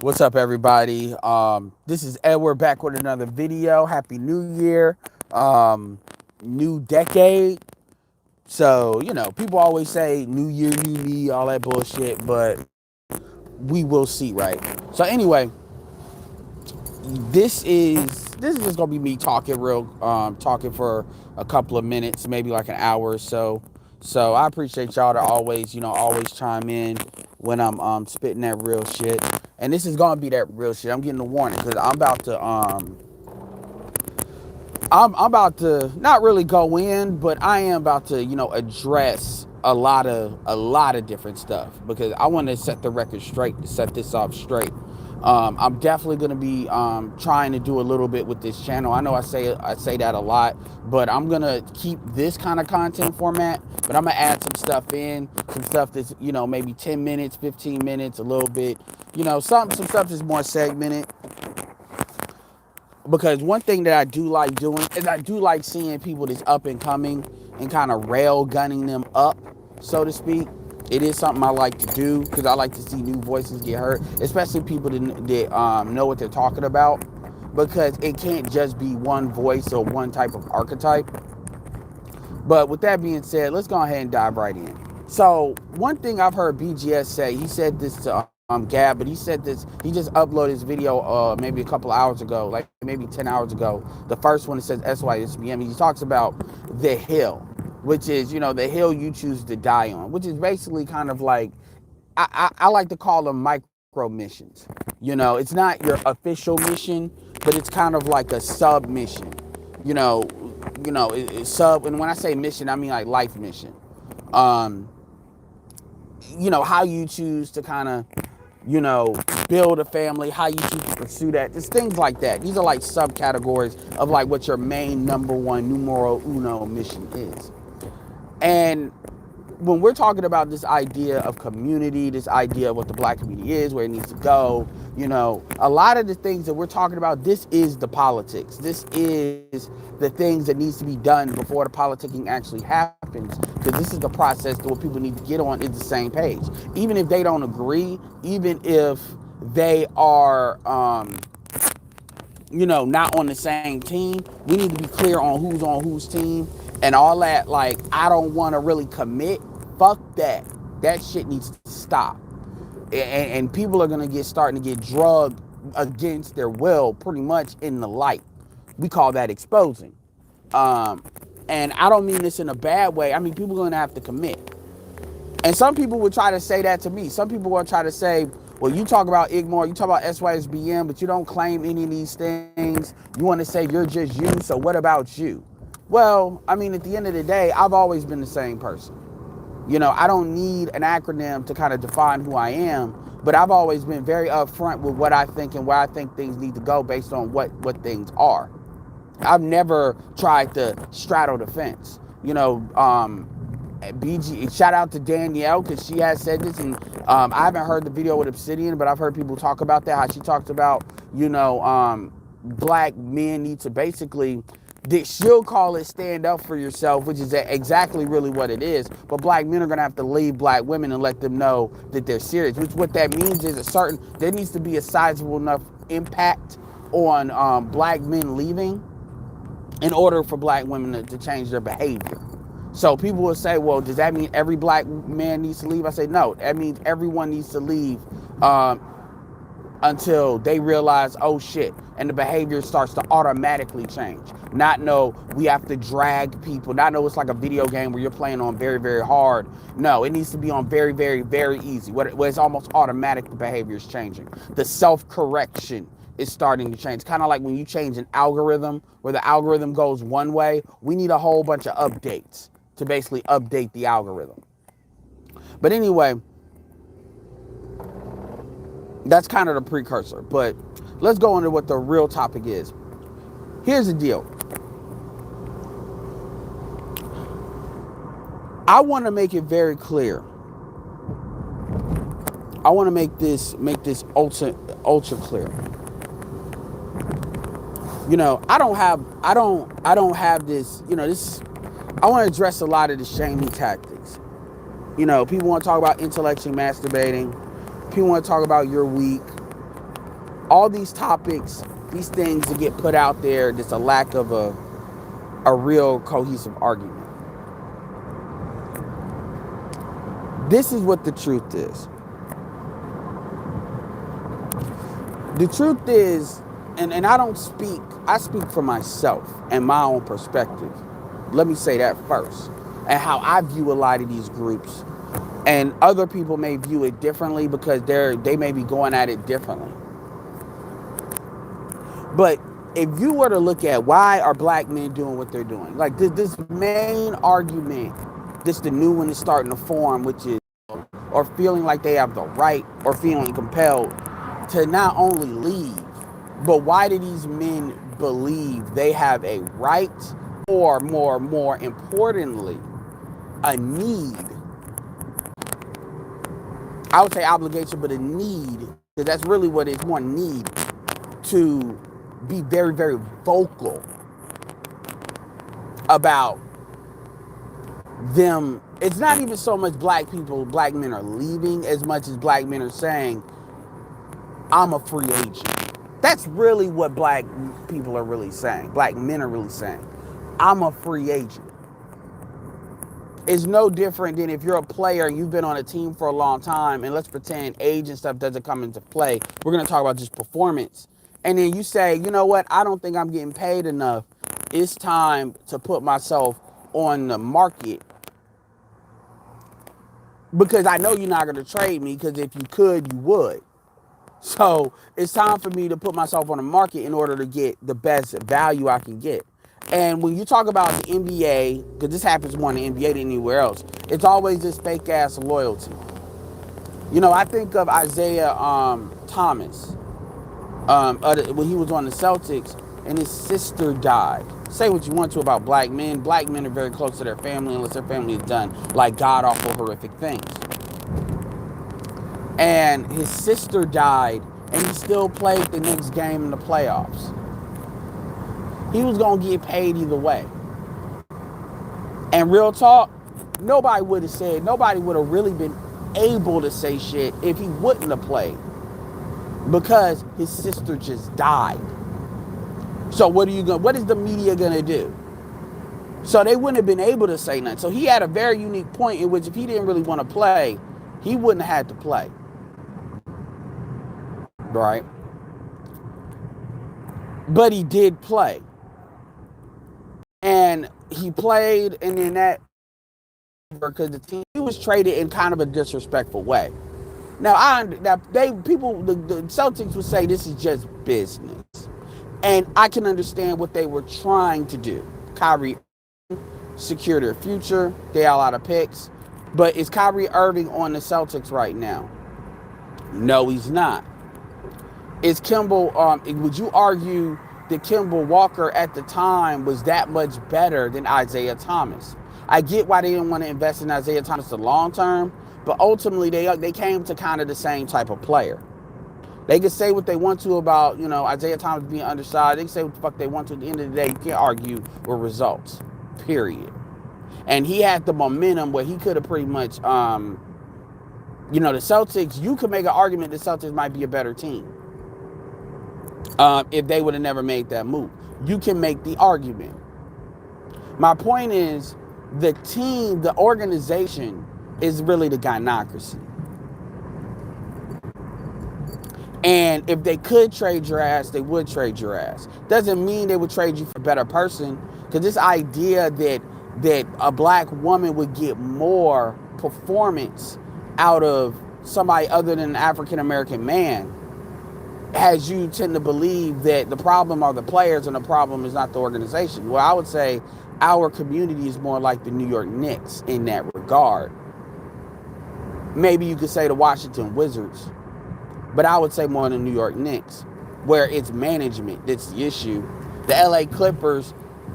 What's up, everybody? This is Edward back with another video. Happy New Year, new decade. So, people always say new year, new me, all that bullshit, but we will see, right? So anyway, this is just gonna be me talking talking for a couple of minutes, maybe like an hour or so. So I appreciate y'all to always, always chime in when I'm spitting that real shit. And this is gonna be that real shit. I'm getting a warning because I'm about to not really go in, but I am about to, address a lot of different stuff because I want to set the record straight, to set this off straight. I'm definitely going to be trying to do a little bit with this channel. I know I say that a lot, but I'm going to keep this kind of content format, but I'm going to add some stuff that's, maybe 10 minutes, 15 minutes, a little bit, some stuff that's more segmented, because one thing that I do like doing is I do like seeing people that's up and coming and kind of rail gunning them up, so to speak. It is something I like to do because I like to see new voices get heard, especially people that know what they're talking about, because it can't just be one voice or one type of archetype. But with that being said, let's go ahead and dive right in. So one thing I've heard BGS say, he said this to Gab, but he said this. He just uploaded his video maybe a couple hours ago, like maybe 10 hours ago. The first one that says SYSBM. He talks about the hill, which is the hill you choose to die on, which is basically kind of like I like to call them micro missions. It's not your official mission, but it's kind of like a sub mission. You know, it's sub, and when I say mission, I mean like life mission. Um, how you choose to kind of, you know, build a family, how you choose to pursue that. Just things like that. These are like subcategories of like what your main number one numero uno mission is. And when we're talking about this idea of community, this idea of what the black community is, where it needs to go, a lot of the things that we're talking about, this is the politics. This is the things that needs to be done before the politicking actually happens, because this is the process that what people need to get on is the same page. Even if they don't agree, even if they are, not on the same team, we need to be clear on whose team and all that. Like, I don't want to really commit. Fuck that. That shit needs to stop. And people are gonna get starting to get drugged against their will, pretty much in the light. We call that exposing. Um, and I don't mean this in a bad way. I mean, people are gonna have to commit. And some people would try to say that to me. Some people will try to say, well, you talk about Igmore, you talk about SYSBM, but you don't claim any of these things. You want to say you're just you, so what about you? Well, I mean, at the end of the day, I've always been the same person. I don't need an acronym to kind of define who I am, but I've always been very upfront with what I think and where I think things need to go based on what things are. I've never tried to straddle the fence. BG, shout out to Danielle, because she has said this, and I haven't heard the video with Obsidian, but I've heard people talk about that, how she talks about, black men need to basically, she'll call it stand up for yourself, which is exactly really what it is. But black men are going to have to leave black women and let them know that they're serious, which what that means is there needs to be a sizable enough impact on black men leaving in order for black women to change their behavior. So people will say, well, does that mean every black man needs to leave? I say, no, that means everyone needs to leave until they realize, oh shit, and the behavior starts to automatically change. Not know we have to drag people, not know it's like a video game where you're playing on very, very hard. No, it needs to be on very, very, very easy, where it's almost automatic. The behavior is changing. The self-correction is starting to change. Kind of like when you change an algorithm, where the algorithm goes one way, we need a whole bunch of updates to basically update the algorithm. But anyway, that's kind of the precursor. But let's go into what the real topic is. Here's the deal. I want to make it very clear. I want to make this ultra clear. I don't have this, this, I want to address a lot of the shaming tactics. People want to talk about intellectually masturbating. People want to talk about you're weak. All these topics, these things that get put out there, just a lack of a real cohesive argument. This is what the truth is. The truth is, and I don't speak, I speak for myself and my own perspective. Let me say that first. And how I view a lot of these groups. And other people may view it differently because they may be going at it differently. But if you were to look at why are black men doing what they're doing, like this main argument, this the new one is starting to form, which is or feeling like they have the right or feeling compelled to not only leave, but why do these men believe they have a right or more importantly, a need? I would say obligation, but a need, because that's really what it's one need to be very, very vocal about them. It's not even so much black men are leaving as much as black men are saying, I'm a free agent. That's really what black people are really saying. Black men are really saying, I'm a free agent. It's no different than if you're a player and you've been on a team for a long time, and let's pretend age and stuff doesn't come into play. We're going to talk about just performance. And then you say, you know what? I don't think I'm getting paid enough. It's time to put myself on the market because I know you're not going to trade me, because if you could, you would. So it's time for me to put myself on the market in order to get the best value I can get. And when you talk about the NBA, because this happens more in the NBA than anywhere else, it's always this fake ass loyalty. You know, I think of Isaiah Thomas when he was on the Celtics and his sister died. Say what you want to about black men. Black men are very close to their family unless their family has done like god awful horrific things. And his sister died, and he still played the next game in the playoffs. He was going to get paid either way. And real talk, nobody would have really been able to say shit if he wouldn't have played, because his sister just died. So what is the media going to do? So they wouldn't have been able to say nothing. So he had a very unique point in which if he didn't really want to play, he wouldn't have had to play. Right? But he did play. And he played, and then that, because the team, he was traded in kind of a disrespectful way. Now, the Celtics would say this is just business. And I can understand what they were trying to do. Kyrie secure their future. They have a lot of picks. But is Kyrie Irving on the Celtics right now? No, he's not. Is would you argue that Kemba Walker at the time was that much better than Isaiah Thomas? I get why they didn't want to invest in Isaiah Thomas the long term, but ultimately they came to kind of the same type of player. They can say what they want to about, Isaiah Thomas being undersized. They can say what the fuck they want to. At the end of the day, you can't argue with results, period. And he had the momentum where he could have pretty much, the Celtics, you could make an argument the Celtics might be a better team if they would have never made that move. You can make the argument. My point is, the team, the organization is really the gynocracy. And if they could trade your ass, they would trade your ass. Doesn't mean they would trade you for a better person. Because this idea that a black woman would get more performance out of somebody other than an African-American man has you tend to believe that the problem are the players and the problem is not the organization. Well, I would say our community is more like the New York Knicks in that regard. Maybe you could say the Washington Wizards, but I would say more the New York Knicks, where it's management that's the issue. The LA Clippers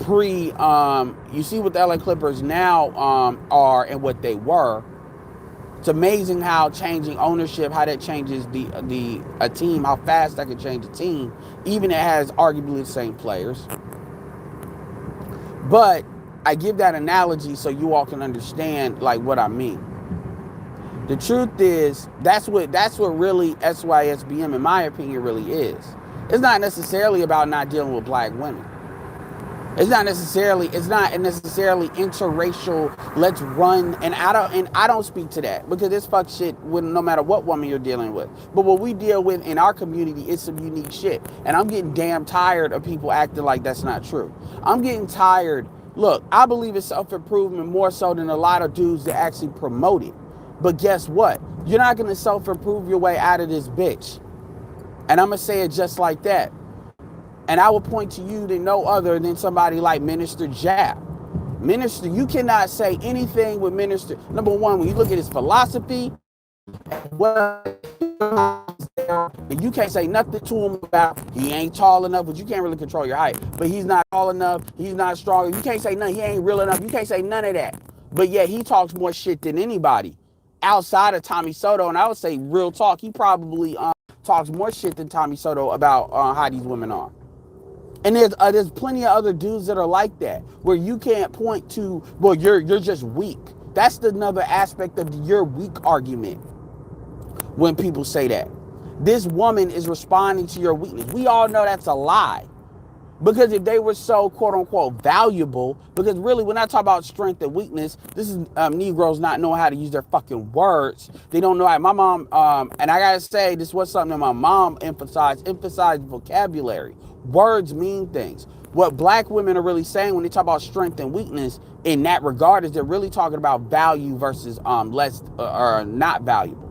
you see what the LA Clippers now are and what they were. It's amazing how changing ownership, how that changes a team, how fast that can change a team, even it has arguably the same players. But I give that analogy so you all can understand like what I mean. The truth is, that's what really SYSBM, in my opinion, really is. It's not necessarily about not dealing with black women. It's not necessarily interracial. Let's run, and I don't speak to that, because this fuck shit with no matter what woman you're dealing with. But what we deal with in our community is some unique shit, and I'm getting damn tired of people acting like that's not true. I'm getting tired. Look, I believe in self-improvement more so than a lot of dudes that actually promote it. But guess what? You're not gonna self-improve your way out of this bitch. And I'm gonna say it just like that. And I will point to you to no other than somebody like Minister Jab. Minister, you cannot say anything with Minister. Number one, when you look at his philosophy, and you can't say nothing to him about he ain't tall enough, but you can't really control your height. But he's not tall enough, he's not strong. You can't say nothing, he ain't real enough. You can't say none of that. But yet he talks more shit than anybody outside of Tommy Soto. And I would say, real talk, he probably talks more shit than Tommy Soto about how these women are. And there's plenty of other dudes that are like that, where you can't point to, well, you're just weak. That's another aspect of your weak argument when people say that. This woman is responding to your weakness. We all know that's a lie. Because if they were so, quote unquote, valuable, because really, when I talk about strength and weakness, this is Negroes not knowing how to use their fucking words. They don't know how. My mom, and I gotta say, this was something that my mom emphasized vocabulary. Words mean things. What black women are really saying when they talk about strength and weakness in that regard is they're really talking about value versus less or not valuable.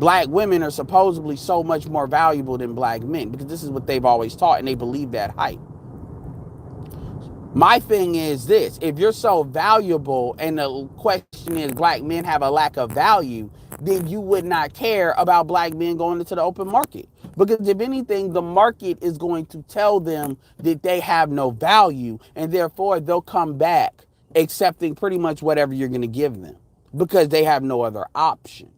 Black women are supposedly so much more valuable than black men, because this is what they've always taught, and they believe that hype. My thing is this: if you're so valuable and the question is black men have a lack of value, then you would not care about black men going into the open market. Because if anything, the market is going to tell them that they have no value, and therefore they'll come back accepting pretty much whatever you're going to give them, because they have no other option.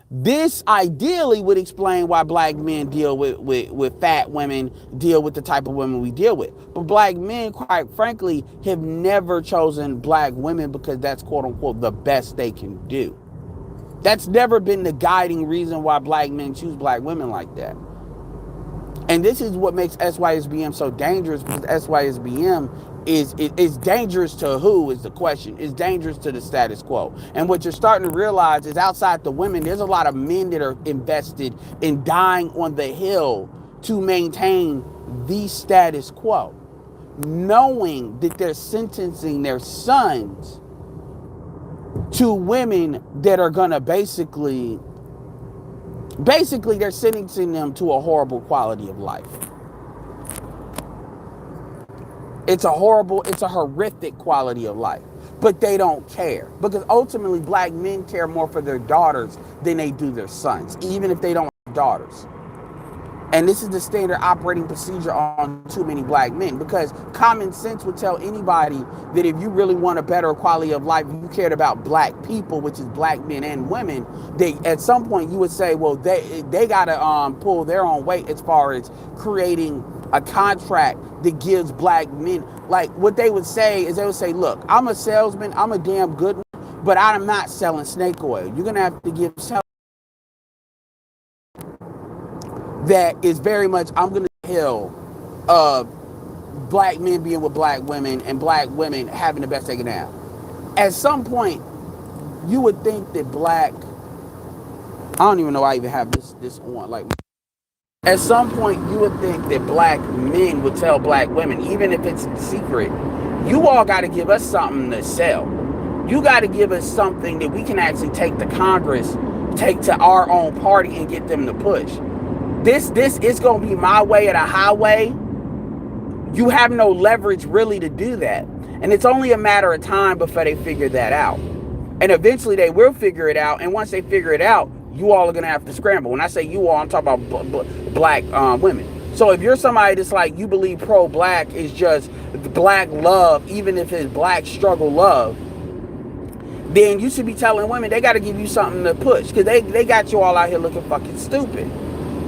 This ideally would explain why black men deal with fat women, deal with the type of women we deal with. But black men, quite frankly, have never chosen black women because that's, quote unquote, the best they can do. That's never been the guiding reason why black men choose black women like that. And this is what makes SYSBM so dangerous, because SYSBM is dangerous to who is the question. It's dangerous to the status quo. And what you're starting to realize is, outside the women, there's a lot of men that are invested in dying on the hill to maintain the status quo, knowing that they're sentencing their sons to women that are gonna basically they're sentencing them to a horrible quality of life. It's a horrific quality of life. But they don't care. Because ultimately, black men care more for their daughters than they do their sons, even if they don't have daughters. And this is the standard operating procedure on too many black men, because common sense would tell anybody that if you really want a better quality of life, you cared about black people, which is black men and women, they at some point you would say, well, they gotta pull their own weight as far as creating a contract that gives black men, like what they would say is, they would say, look, I'm a salesman, I'm a damn good one, but I'm not selling snake oil. You're gonna have to give that is very much, I'm going to hill of black men being with black women and black women having the best they can have. At some point, you would think that I don't even know why I even have this on. Like, at some point, you would think that black men would tell black women, even if it's in secret, you all got to give us something to sell. You got to give us something that we can actually take to Congress, take to our own party, and get them to push. This is going to be my way or the highway. You have no leverage really to do that. And it's only a matter of time before they figure that out. And eventually they will figure it out. And once they figure it out, you all are going to have to scramble. When I say you all, I'm talking about black women. So if you're somebody that's like, you believe pro-black is just black love, even if it's black struggle love, then you should be telling women they got to give you something to push. Because they got you all out here looking fucking stupid.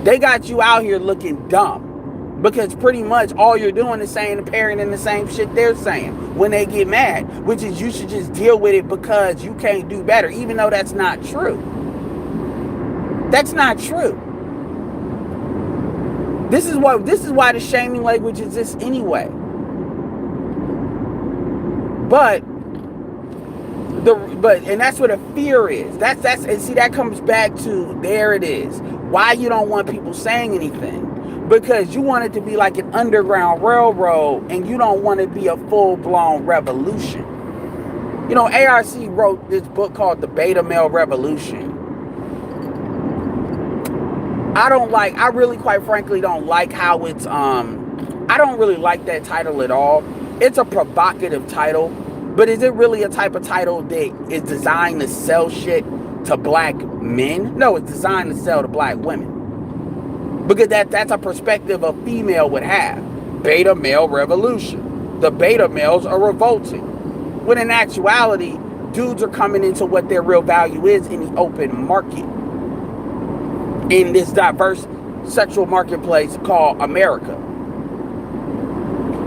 They got you out here looking dumb. Because pretty much all you're doing is saying and parroting the same shit they're saying when they get mad, which is you should just deal with it because you can't do better, even though that's not true. That's not true. This is why the shaming language exists anyway. But and that's what a fear is. That's and see, that comes back to, there it is. Why you don't want people saying anything. Because you want it to be like an underground railroad and you don't want it to be a full-blown revolution. You know, ARC wrote this book called The Beta Male Revolution. I really quite frankly don't like how it's, I don't really like that title at all. It's a provocative title, but is it really a type of title that is designed to sell shit to black men? No, it's designed to sell to black women. Because that's a perspective a female would have. Beta male revolution. The beta males are revolting. When in actuality, dudes are coming into what their real value is in the open market. In this diverse sexual marketplace called America.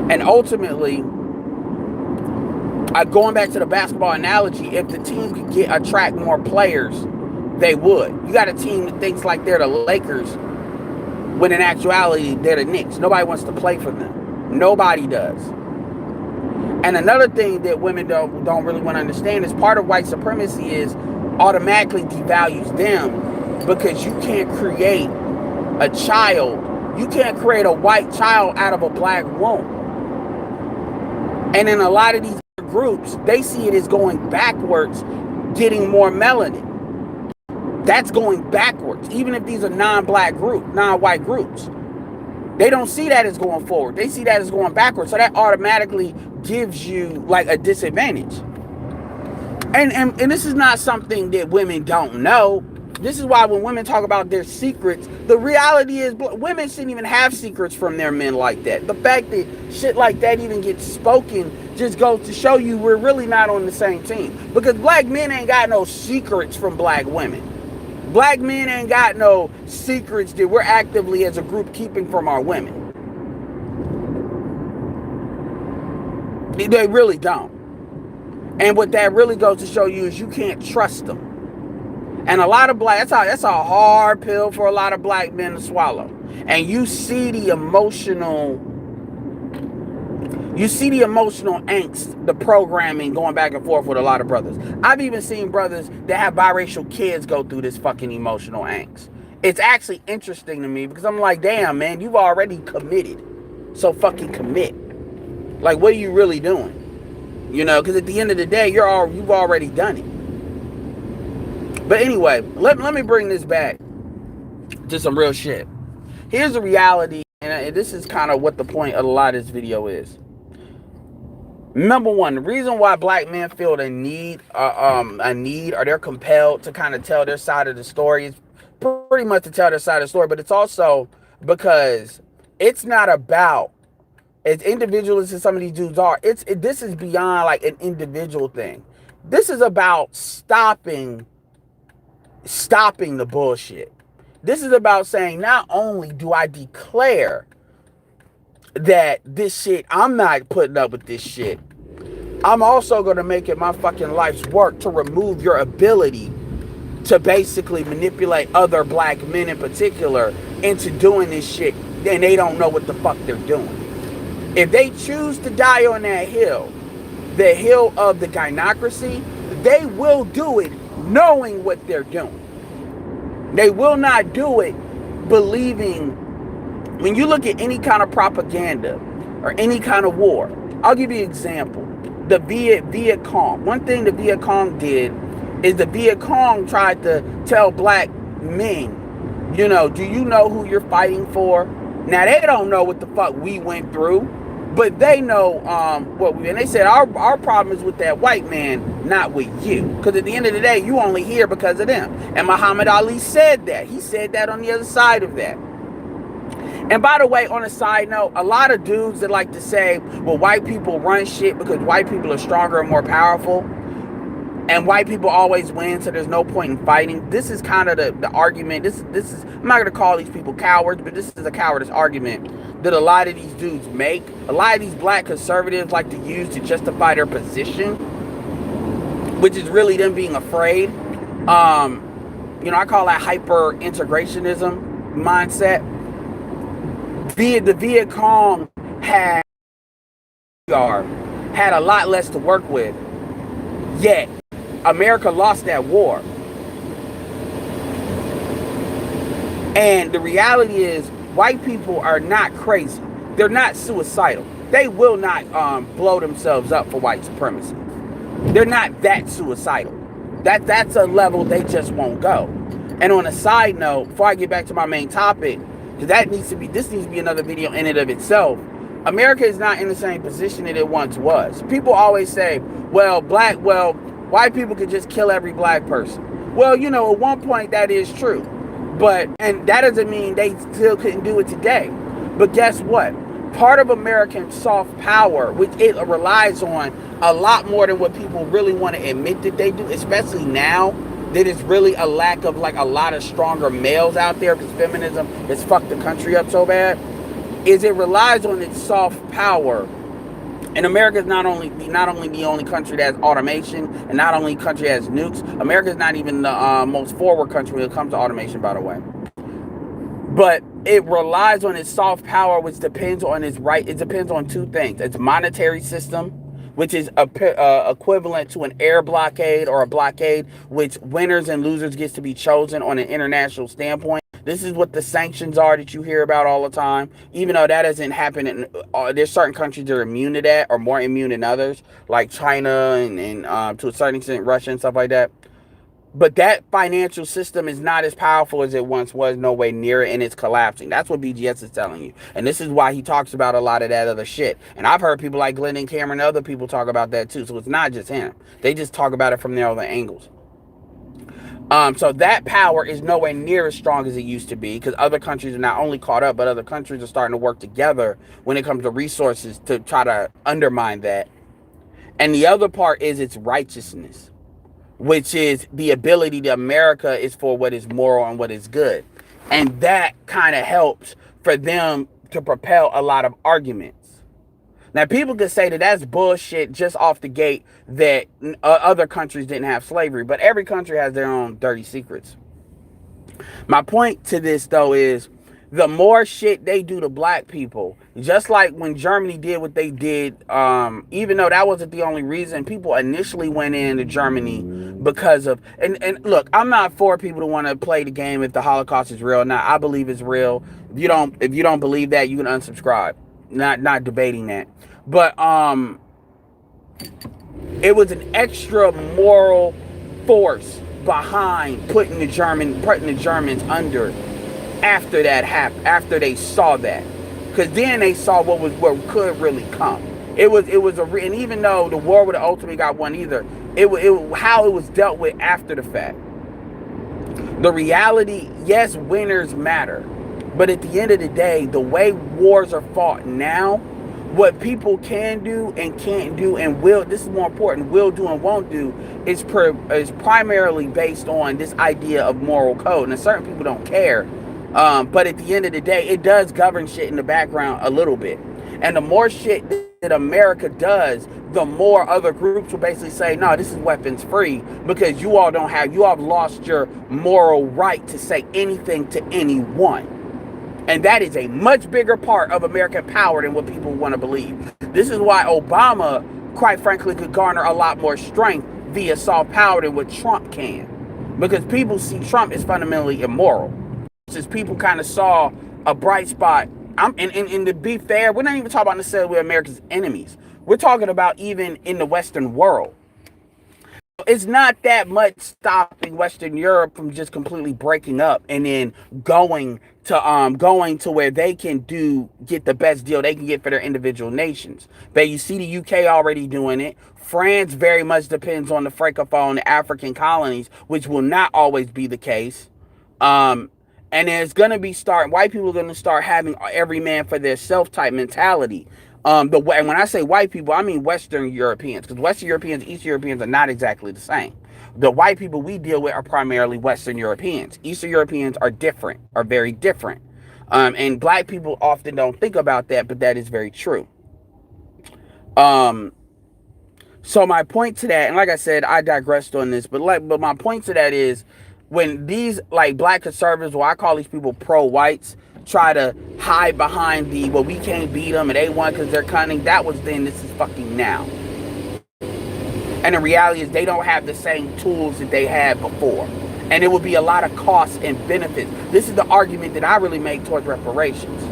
And ultimately, going back to the basketball analogy, if the team could attract more players, they would. You got a team that thinks like they're the Lakers, when in actuality, they're the Knicks. Nobody wants to play for them. Nobody does. And another thing that women don't really want to understand is part of white supremacy is automatically devalues them, because you can't create a child. You can't create a white child out of a black womb. And in a lot of these groups, they see it as going backwards, getting more melanin. That's going backwards, even if these are non-white groups. They don't see that as going forward. They see that as going backwards. So that automatically gives you like a disadvantage. And this is not something that women don't know. This is why when women talk about their secrets, the reality is women shouldn't even have secrets from their men like that. The fact that shit like that even gets spoken just goes to show you we're really not on the same team. Because black men ain't got no secrets from black women. Black men ain't got no secrets that we're actively as a group keeping from our women. They really don't. And what that really goes to show you is you can't trust them. And a lot of that's a hard pill for a lot of black men to swallow. And you see the emotional angst, the programming going back and forth with a lot of brothers. I've even seen brothers that have biracial kids go through this fucking emotional angst. It's actually interesting to me because I'm like, damn, man, you've already committed. So fucking commit. Like, what are you really doing? You know, because at the end of the day, you've already done it. But anyway, let me bring this back to some real shit. Here's the reality, and this is kind of what the point of a lot of this video is. Number one, the reason why black men feel a need or they're compelled to kind of tell their side of the story is pretty much to tell their side of the story, but it's also because it's not about, as individuals as some of these dudes are, this is beyond like an individual thing. This is about stopping the bullshit. This is about saying, not only do I declare that this shit, I'm not putting up with this shit, I'm also going to make it my fucking life's work to remove your ability to basically manipulate other black men in particular into doing this shit, and they don't know what the fuck they're doing. If they choose to die on that hill, the hill of the gynocracy, they will do it knowing what they're doing. They will not do it believing. When you look at any kind of propaganda or any kind of war, I'll give you an example. The Viet Cong. One thing the Viet Cong did is the Viet Cong tried to tell black men, you know, do you know who you're fighting for? Now, they don't know what the fuck we went through, but they know and they said our problem is with that white man, not with you. Because at the end of the day, you only here because of them. And Muhammad Ali said that. He said that on the other side of that. And by the way, on a side note, a lot of dudes that like to say, well, white people run shit because white people are stronger and more powerful, and white people always win, so there's no point in fighting. This is kind of the argument. This is I'm not going to call these people cowards, but this is a cowardice argument that a lot of these dudes make, a lot of these black conservatives like to use to justify their position, which is really them being afraid. I call that hyper integrationism mindset. The Viet Cong had a lot less to work with, yet America lost that war. And the reality is, white people are not crazy. They're not suicidal. They will not blow themselves up for white supremacy. They're not that suicidal. That's a level they just won't go. And on a side note, before I get back to my main topic, because this needs to be another video in and of itself. America is not in the same position that it once was. People always say, white people could just kill every black person. Well, at one point that is true. And that doesn't mean they still couldn't do it today. But guess what? Part of American soft power, which it relies on a lot more than what people really want to admit that they do, especially now that it's really a lack of a lot of stronger males out there because feminism has fucked the country up so bad, is it relies on its soft power. And America is not only the only country that has automation, and not only country that has nukes. America is not even the most forward country when it comes to automation, by the way. But it relies on its soft power, which depends on It depends on two things: its monetary system, which is equivalent to an air blockade or a blockade, which winners and losers gets to be chosen on an international standpoint. This is what the sanctions are that you hear about all the time. Even though that doesn't happen, there's certain countries that are immune to that, or more immune than others, like China and to a certain extent Russia and stuff like that. But that financial system is not as powerful as it once was, no way near it, and it's collapsing. That's what BGS is telling you. And this is why he talks about a lot of that other shit. And I've heard people like Glenn and Cameron and other people talk about that too. So it's not just him. They just talk about it from their other angles. So that power is nowhere near as strong as it used to be, because other countries are not only caught up, but other countries are starting to work together when it comes to resources to try to undermine that. And the other part is its righteousness, which is the ability that America is for what is moral and what is good. And that kind of helps for them to propel a lot of arguments. Now, people could say that that's bullshit just off the gate, that other countries didn't have slavery, but every country has their own dirty secrets. My point to this, though, is the more shit they do to black people, just like when Germany did what they did, even though that wasn't the only reason people initially went into Germany because of, and look, I'm not for people to want to play the game if the Holocaust is real or not. I believe it's real. If you don't believe that, you can unsubscribe. Not debating that. But it was an extra moral force behind putting the Germans under after that happened, after they saw that, because then they saw what could really come. And even though the war would have ultimately got won either, how it was dealt with after the fact. The reality, yes, winners matter, but at the end of the day, the way wars are fought now, what people can do and can't do and will, this is more important, will do and won't do, is primarily based on this idea of moral code. And certain people don't care, but at the end of the day, it does govern shit in the background a little bit. And the more shit that America does, the more other groups will basically say, no, this is weapons free, because you all have lost your moral right to say anything to anyone. And that is a much bigger part of American power than what people want to believe. This is why Obama, quite frankly, could garner a lot more strength via soft power than what Trump can. Because people see Trump as fundamentally immoral. Since people kind of saw a bright spot. And to be fair, we're not even talking about necessarily America's enemies. We're talking about even in the Western world. It's not that much stopping Western Europe from just completely breaking up and then going to where they can get the best deal they can get for their individual nations. But you see the UK already doing it. France very much depends on the Francophone African colonies, which will not always be the case. And it's going to be white people are going to start having every man for their self type mentality. And when I say white people, I mean Western Europeans, because Western Europeans, Eastern Europeans are not exactly the same. The white people we deal with are primarily Western Europeans. Eastern Europeans are different, are very different. And black people often don't think about that, but that is very true. Um, so my point to that, and like I said, I digressed on this, but my point to that is when these like black conservatives, well, I call these people pro-whites, try to hide behind the well, we can't beat them and they won because they're cunning. That was then. This is fucking now. And the reality is they don't have the same tools that they had before. And it would be a lot of costs and benefits. This is the argument that I really make towards reparations.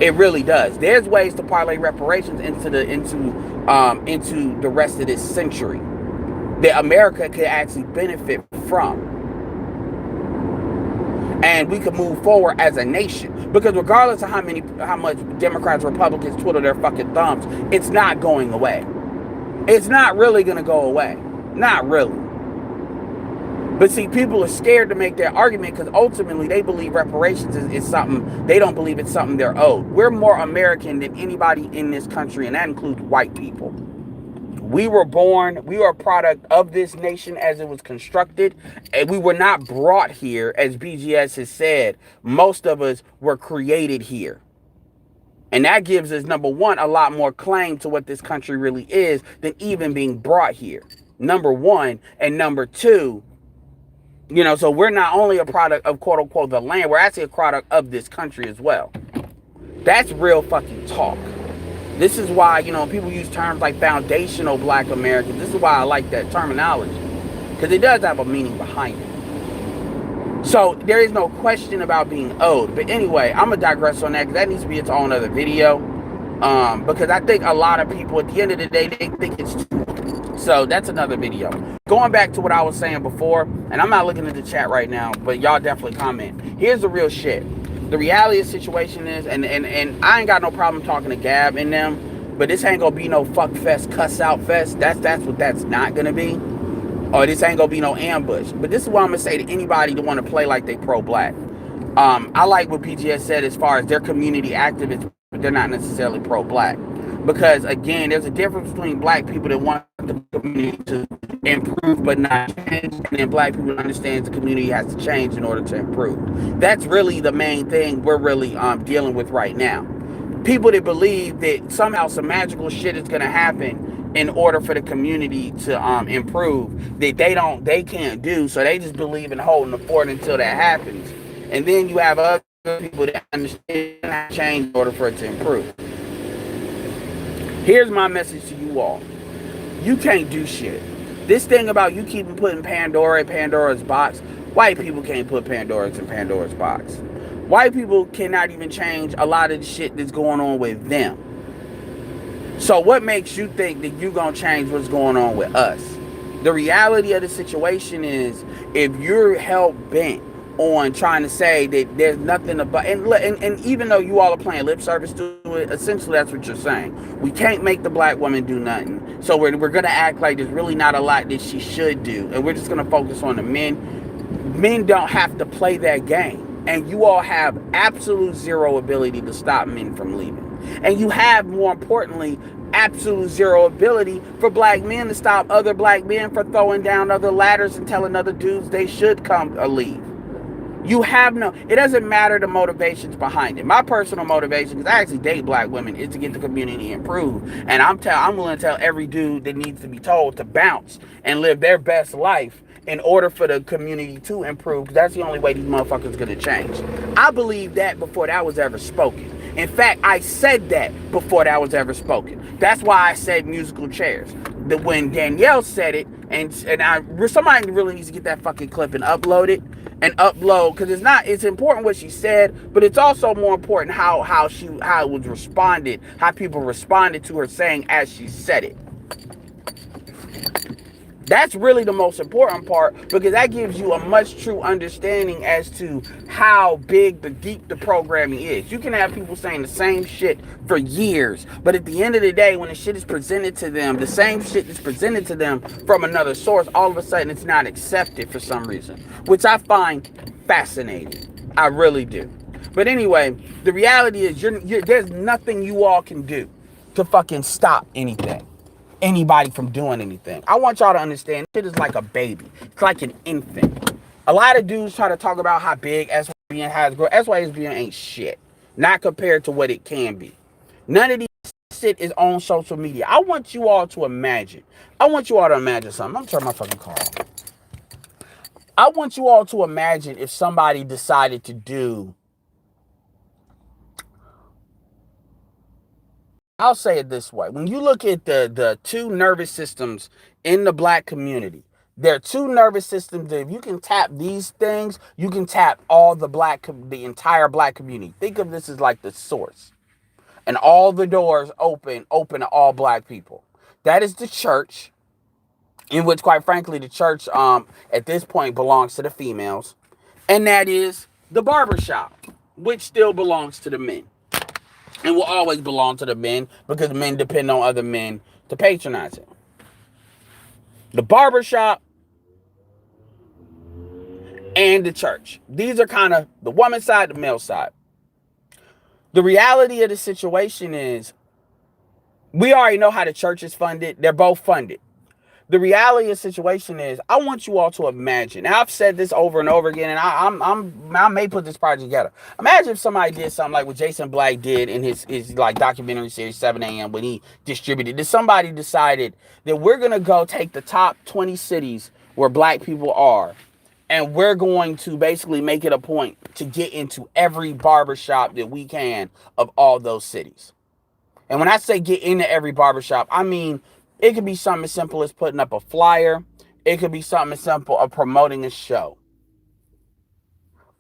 It really does. There's ways to parlay reparations into the rest of this century that America could actually benefit from. And we could move forward as a nation. Because regardless of how much Democrats, Republicans twiddle their fucking thumbs, it's not going away. It's not really going to go away. Not really. But see, people are scared to make their argument because ultimately they believe reparations is something, they don't believe it's something they're owed. We're more American than anybody in this country, and that includes white people. We were a product of this nation as it was constructed, and we were not brought here, as BGS has said. Most of us were created here. And that gives us, number one, a lot more claim to what this country really is than even being brought here. Number one. And number two, so we're not only a product of quote unquote the land, we're actually a product of this country as well. That's real fucking talk. This is why, people use terms like foundational black Americans. This is why I like that terminology. Because it does have a meaning behind it. So there is no question about being owed. But anyway, I'm going to digress on that because that needs to be its own other video. Because I think a lot of people at the end of the day, they think it's too. So that's another video. Going back to what I was saying before, and I'm not looking at the chat right now, but y'all definitely comment. Here's the real shit. The reality of the situation is, and I ain't got no problem talking to Gab and them, but this ain't gonna be no fuck fest, cuss out fest. That's what that's not gonna be. Or this ain't gonna be no ambush. But this is what I'm gonna say to anybody that want to play like they pro-black. I like what PGS said as far as their community activists, but they're not necessarily pro-black. Because again, there's a difference between black people that want the community to improve but not change, and then black people that understand the community has to change in order to improve. That's really the main thing we're really dealing with right now. People that believe that somehow some magical shit is gonna happen in order for the community to improve, that they can't do, so they just believe in holding the fort until that happens. And then you have other people that understand how to change in order for it to improve. Here's my message to you all. You can't do shit. This thing about you keeping putting Pandora in Pandora's box, white people can't put Pandora in Pandora's box. White people cannot even change a lot of the shit that's going on with them. So what makes you think that you're going to change what's going on with us? The reality of the situation is, if you're hell-bent on trying to say that there's nothing about, and even though you all are playing lip service to it, essentially that's what you're saying. We can't make the black woman do nothing. So we're going to act like there's really not a lot that she should do. And we're just going to focus on the men. Men don't have to play that game. And you all have absolute zero ability to stop men from leaving. And you have, more importantly, absolute zero ability for black men to stop other black men from throwing down other ladders and telling other dudes they should come or leave. You have no, it doesn't matter the motivations behind it. My personal motivation, because I actually date black women, is to get the community improved. And I'm willing to tell every dude that needs to be told to bounce and live their best life in order for the community to improve, because that's the only way these motherfuckers are going to change. I believe that before that was ever spoken. In fact, I said that before that was ever spoken. That's why I said musical chairs. When Danielle said it, and somebody really needs to get that fucking clip and upload it. And upload, because it's important what she said, but it's also more important how it was responded, how people responded to her saying as she said it. That's really the most important part, because that gives you a much true understanding as to how big, deep the programming is. You can have people saying the same shit for years, but at the end of the day, when the shit is presented to them, the same shit is presented to them from another source, all of a sudden it's not accepted for some reason, which I find fascinating. I really do. But anyway, the reality is there's nothing you all can do to fucking stop anybody from doing anything. I want y'all to understand, shit is like a baby. It's like an infant. A lot of dudes try to talk about how big SYSBN has grown. SYSBN ain't shit. not compared to what it can be. None of these shit is on social media. I want you all to imagine. I want you all to imagine something. I'm turning my fucking car off. I want you all to imagine if somebody decided to do, I'll say it this way. When you look at the two nervous systems in the black community, there are two nervous systems that if you can tap these things, you can tap all the entire black community. Think of this as like the source. And all the doors open to all black people. That is the church, in which quite frankly the church at this point belongs to the females. And that is the barbershop, which still belongs to the men. And will always belong to the men because men depend on other men to patronize it. The barbershop and the church. These are kind of the woman side, the male side. The reality of the situation is we already know how the church is funded. They're both funded. The reality of the situation is I want you all to imagine. Now, I've said this over and over again, and I may put this project together. Imagine if somebody did something like what Jason Black did in his like documentary series 7 a.m. when he distributed. If somebody decided that we're gonna go take the top 20 cities where black people are, and we're going to basically make it a point to get into every barbershop that we can of all those cities. And when I say get into every barbershop, I mean it could be something as simple as putting up a flyer. It could be something as simple as promoting a show.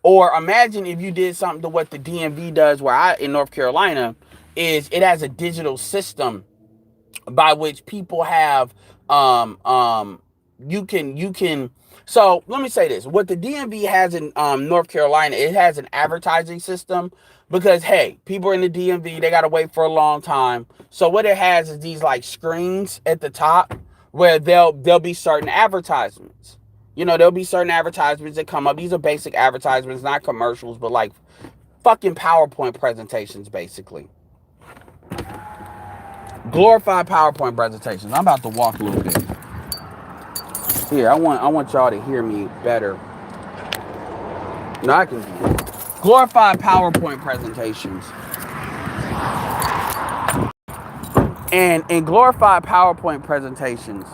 Or imagine if you did something to what the DMV does in North Carolina, is it has a digital system by which people have you can so let me say this. What the DMV has in North Carolina, it has an advertising system because hey, people in the DMV, they gotta wait for a long time. So what it has is these like screens at the top where there'll be certain advertisements. You know, there'll be certain advertisements that come up. These are basic advertisements, not commercials, but like fucking PowerPoint presentations, basically. Glorified PowerPoint presentations. I'm about to walk a little bit. Here, I want y'all to hear me better. No, I can hear you. Glorified PowerPoint presentations. And in glorified PowerPoint presentations,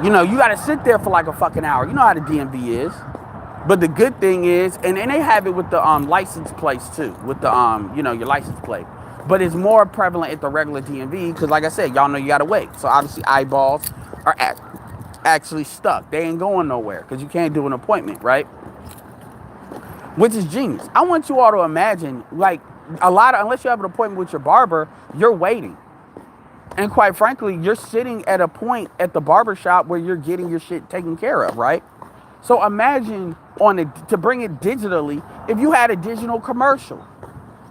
you know, you got to sit there for like a fucking hour. You know how the DMV is. But the good thing is, and they have it with the license plates too, with the you know, your license plate. But it's more prevalent at the regular DMV because, like I said, y'all know you gotta wait. So obviously, eyeballs are actually stuck. They ain't going nowhere because you can't do an appointment, right? Which is genius. I want you all to imagine, like unless you have an appointment with your barber, you're waiting. And quite frankly, you're sitting at a point at the barbershop where you're getting your shit taken care of, right? So imagine to bring it digitally, if you had a digital commercial.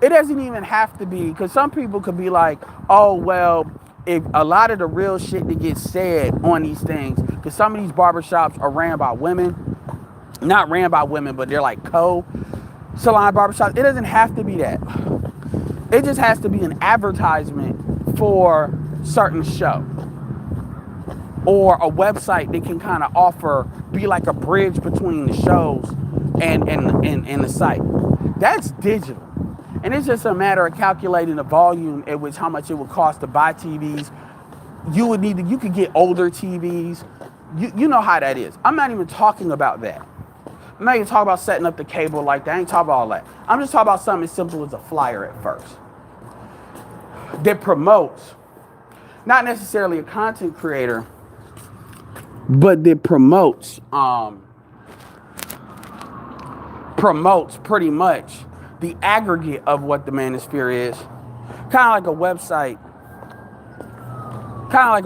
It doesn't even have to be, because some people could be like, oh, well, if a lot of the real shit that gets said on these things, because some of these barbershops are ran by women, not ran by women, but they're like co-salon barbershops. It doesn't have to be that. It just has to be an advertisement for certain show or a website that can kind of be like a bridge between the shows and the site. That's digital. And it's just a matter of calculating the volume at which how much it would cost to buy TVs. You could get older TVs. You know how that is. I'm not even talking about that. I'm not even talking about setting up the cable like that. I ain't talking about all that. I'm just talking about something as simple as a flyer at first that promotes, not necessarily a content creator, but that promotes pretty much the aggregate of what the manosphere is. Kind of like a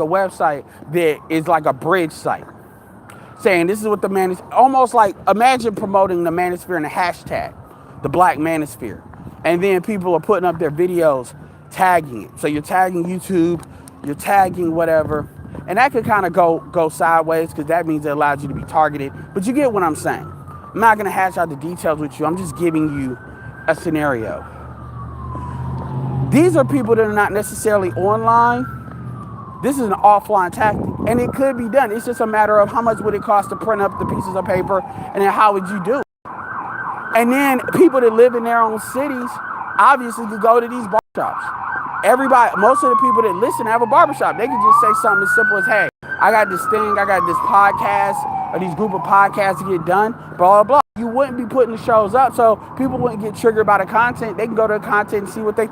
website that is like a bridge site. Saying this is what the manosphere, almost like imagine promoting the manosphere in a hashtag, the Black Manosphere. And then people are putting up their videos tagging it. So you're tagging YouTube, you're tagging whatever. And that could kind of go sideways because that means it allows you to be targeted. But you get what I'm saying. I'm not going to hash out the details with you. I'm just giving you a scenario. These are people that are not necessarily online. This is an offline tactic, and it could be done. It's just a matter of how much would it cost to print up the pieces of paper, and then how would you do it? And then people that live in their own cities obviously could go to these barbershops. Everybody, most of the people that listen have a barbershop. They can just say something as simple as, hey, I got this thing, I got this podcast, or these group of podcasts to get done, blah, blah, blah. You wouldn't be putting the shows up, so people wouldn't get triggered by the content. They can go to the content and see what they.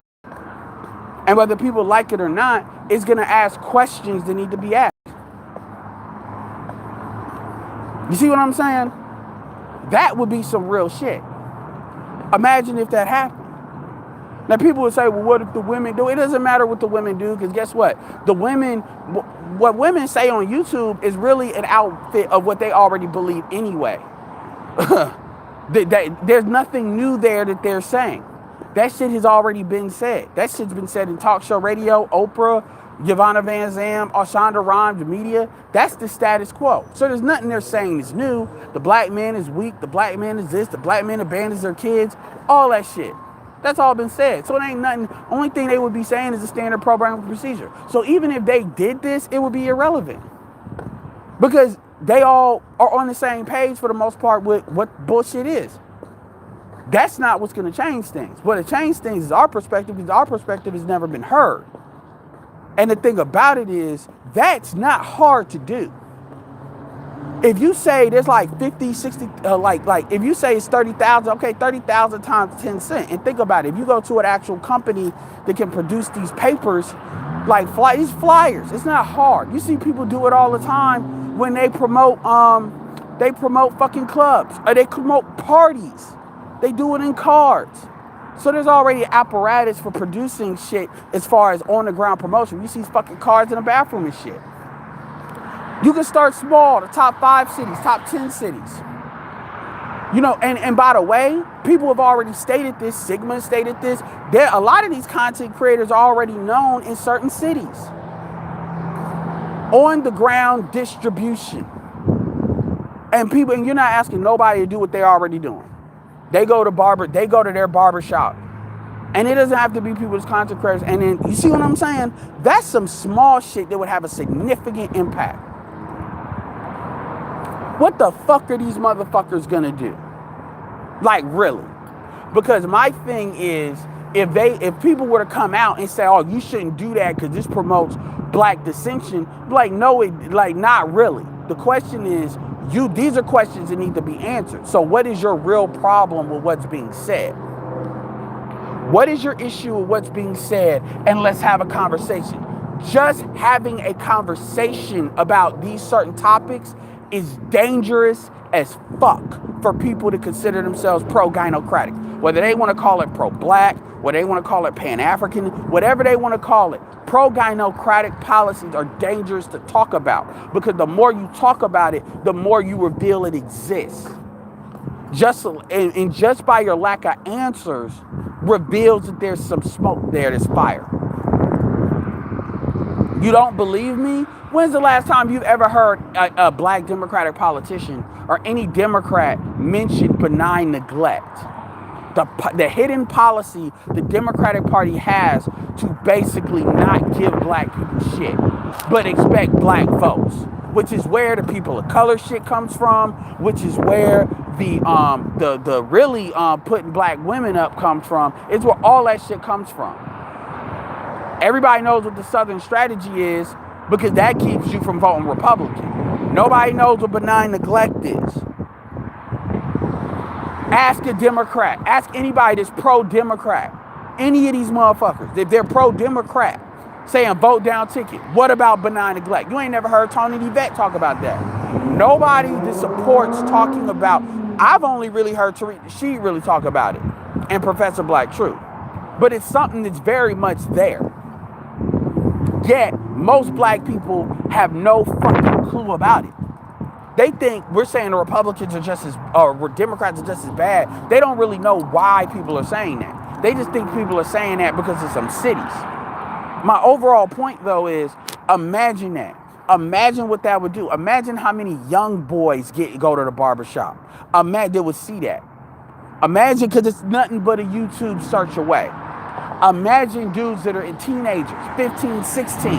And whether people like it or not, it's going to ask questions that need to be asked. You see what I'm saying? That would be some real shit. Imagine if that happened. Now, people would say, well, what if the women do? It doesn't matter what the women do, because guess what? What women say on YouTube is really an outfit of what they already believe anyway. There's nothing new there that they're saying. That shit has already been said. That shit's been said in talk show radio, Oprah, Giovanna Van Zam, Oshonda Rhimes, the media. That's the status quo. So there's nothing they're saying is new. The black man is weak. The black man is this. The black man abandons their kids. All that shit. That's all been said. So it ain't nothing. Only thing they would be saying is a standard program procedure. So even if they did this, it would be irrelevant. Because they all are on the same page for the most part with what bullshit is. That's not what's going to change things. What it change things is our perspective, because our perspective has never been heard. And the thing about it is, that's not hard to do. If you say there's like 50, 60, like if you say it's 30,000, okay, 30,000 times 10 cents. And think about it. If you go to an actual company that can produce these papers, like these flyers, it's not hard. You see people do it all the time when they promote fucking clubs, or they promote parties. They do it in cards. So there's already apparatus for producing shit as far as on the ground promotion. You see fucking cards in the bathroom and shit. You can start small, the top 5 cities, top 10 cities. You know, and by the way, people have already stated this, Sigma stated this. A lot of these content creators are already known in certain cities. On the ground distribution. And you're not asking nobody to do what they're already doing. They go to their barber shop. And it doesn't have to be people's content creators. And then, you see what I'm saying? That's some small shit that would have a significant impact. What the fuck are these motherfuckers gonna do? Like, really? Because my thing is, if people were to come out and say, oh, you shouldn't do that because this promotes black dissension, like, no, not really. The question is, these are questions that need to be answered. So what is your real problem with what's being said? What is your issue with what's being said? And let's have a conversation. Just having a conversation about these certain topics is dangerous as fuck for people to consider themselves pro-gynocratic. Whether they want to call it pro-black, whether they want to call it pan-African, whatever they want to call it. Pro-gynocratic policies are dangerous to talk about, because the more you talk about it, the more you reveal it exists. Just by your lack of answers reveals that there's some smoke there, there's fire. You don't believe me? When's the last time you've ever heard a black Democratic politician or any Democrat mention benign neglect? The hidden policy the Democratic Party has to basically not give black people shit, but expect black votes, which is where the people of color shit comes from, which is where the really putting black women up comes from. It's where all that shit comes from. Everybody knows what the Southern strategy is, because that keeps you from voting Republican. Nobody knows what benign neglect is. Ask a Democrat. Ask anybody that's pro-Democrat. Any of these motherfuckers. If they're pro-Democrat, saying vote down ticket. What about benign neglect? You ain't never heard Tony DeVette talk about that. Nobody that supports talking about. I've only really heard she really talk about it. And Professor Black Truth. But it's something that's very much there. Yet, most black people have no fucking clue about it. They think we're saying the Republicans are or Democrats are just as bad. They don't really know why people are saying that. They just think people are saying that because of some cities. My overall point, though, is imagine that. Imagine what that would do. Imagine how many young boys go to the barbershop. Imagine they would see that. Imagine, because it's nothing but a YouTube search away. Imagine dudes that are teenagers, 15, 16,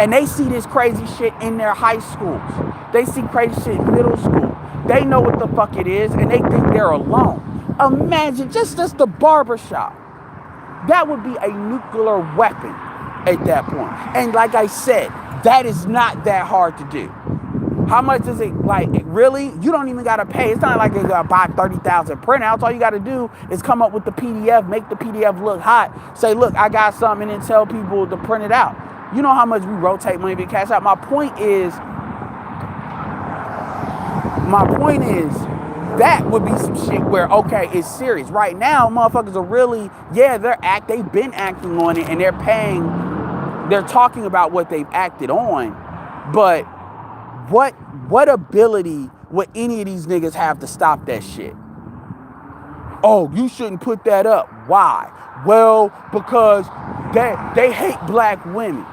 and they see this crazy shit in their high schools. They see crazy shit in middle school. They know what the fuck it is, and they think they're alone. Imagine just the barbershop. That would be a nuclear weapon at that point. And like I said, that is not that hard to do. How much is it? Like, really? You don't even got to pay. It's not like you got to buy 30,000 printouts. All you got to do is come up with the PDF, make the PDF look hot, say, look, I got something, and then tell people to print it out. You know how much we rotate money to cash out. My point is, that would be some shit where, okay, it's serious. Right now, motherfuckers are really, yeah, they've been acting on it, and they're talking about what they've acted on, but what ability would any of these niggas have to stop that shit? Oh, you shouldn't put that up. Why? Well, because they hate black women.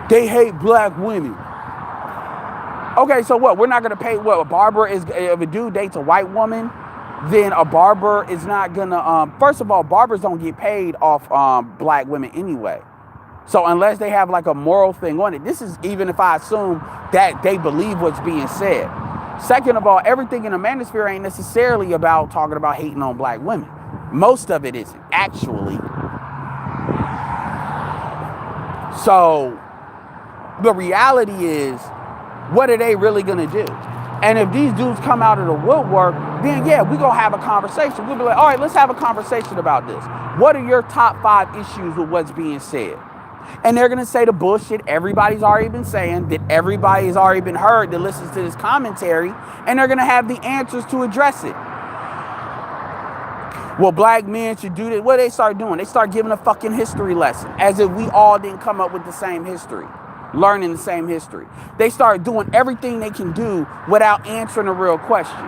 They hate black women. Okay, so what? We're not gonna pay what a barber is. If a dude dates a white woman, then a barber is not gonna. First of all, barbers don't get paid off black women anyway. So unless they have like a moral thing on it, this is even if I assume that they believe what's being said. Second of all, everything in the manosphere ain't necessarily about talking about hating on black women. Most of it isn't actually. So the reality is, what are they really gonna do? And if these dudes come out of the woodwork, then yeah, we're gonna have a conversation. We'll be like, all right, let's have a conversation about this. What are your top 5 issues with what's being said? And they're gonna say the bullshit everybody's already been saying, that everybody's already been heard that listens to this commentary, and they're gonna have the answers to address it. Well, black men should do this. What they start doing? They start giving a fucking history lesson, as if we all didn't come up with the same history, learning the same history. They start doing everything they can do without answering a real question.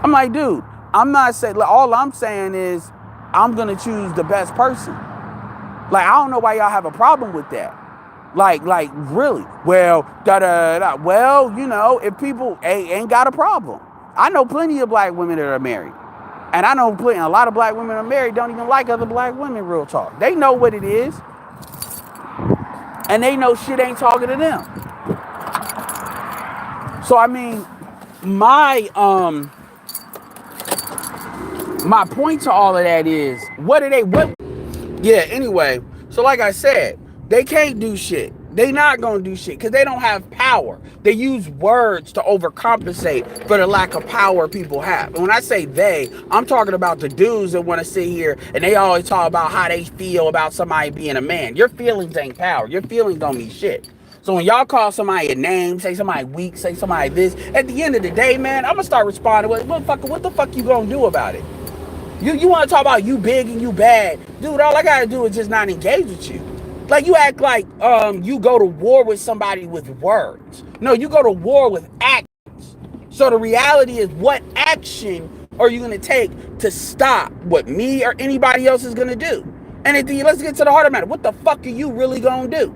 I'm like, dude, I'm not saying, all I'm saying is I'm gonna choose the best person. Like, I don't know why y'all have a problem with that. Like, really? Well, Well, you know, if people ain't got a problem. I know plenty of black women that are married. And I know a lot of black women are married don't even like other black women, real talk. They know what it is. And they know shit ain't talking to them. So, I mean, my point to all of that is, anyway, so like I said, they can't do shit. They not gonna do shit because they don't have power. They use words to overcompensate for the lack of power people have. And when I say they, I'm talking about the dudes that want to sit here and they always talk about how they feel about somebody being a man. Your feelings ain't power. Your feelings don't mean shit. So when y'all call somebody a name, say somebody weak, say somebody this, at the end of the day, man, I'm gonna start responding with, motherfucker, what the fuck you gonna do about it? You want to talk about you big and you bad, dude? All I gotta do is just not engage with you. Like, you act like you go to war with somebody with words. No, you go to war with actions. So the reality is, what action are you gonna take to stop what me or anybody else is gonna do? And let's get to the heart of the matter. What the fuck are you really gonna do?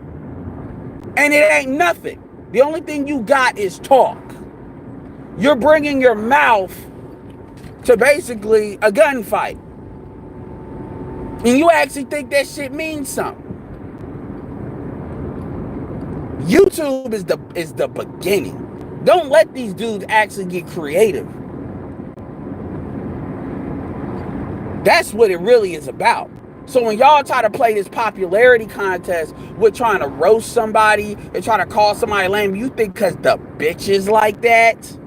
And it ain't nothing. The only thing you got is talk. You're bringing your mouth to basically a gunfight. And you actually think that shit means something. YouTube is the beginning. Don't let these dudes actually get creative. That's what it really is about. So when y'all try to play this popularity contest with trying to roast somebody and try to call somebody lame, you think because the bitches like that,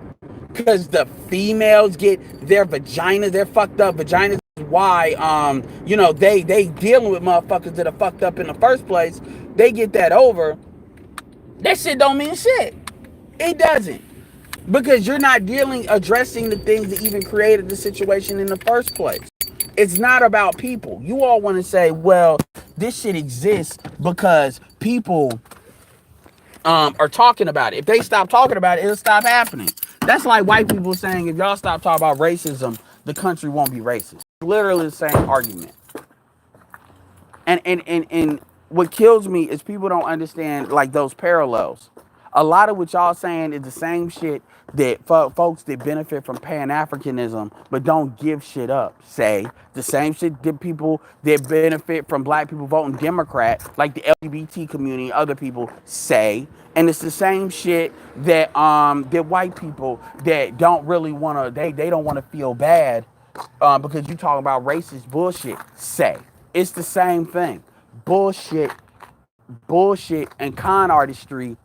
because the females get their fucked up vaginas, why they dealing with motherfuckers that are fucked up in the first place, they get that over. That shit don't mean shit. It doesn't. Because you're not addressing the things that even created the situation in the first place. It's not about people. You all want to say, well, this shit exists because people are talking about it. If they stop talking about it, it'll stop happening. That's like white people saying, if y'all stop talking about racism, the country won't be racist. Literally the same argument. And what kills me is people don't understand like those parallels. A lot of what y'all saying is the same shit that folks that benefit from Pan-Africanism but don't give shit up say the same shit that people that benefit from black people voting Democrat, like the LGBT community, other people say, and it's the same shit that white people that don't really want to they don't want to feel bad because you talking about racist bullshit say. It's the same thing. Bullshit, bullshit, and con artistry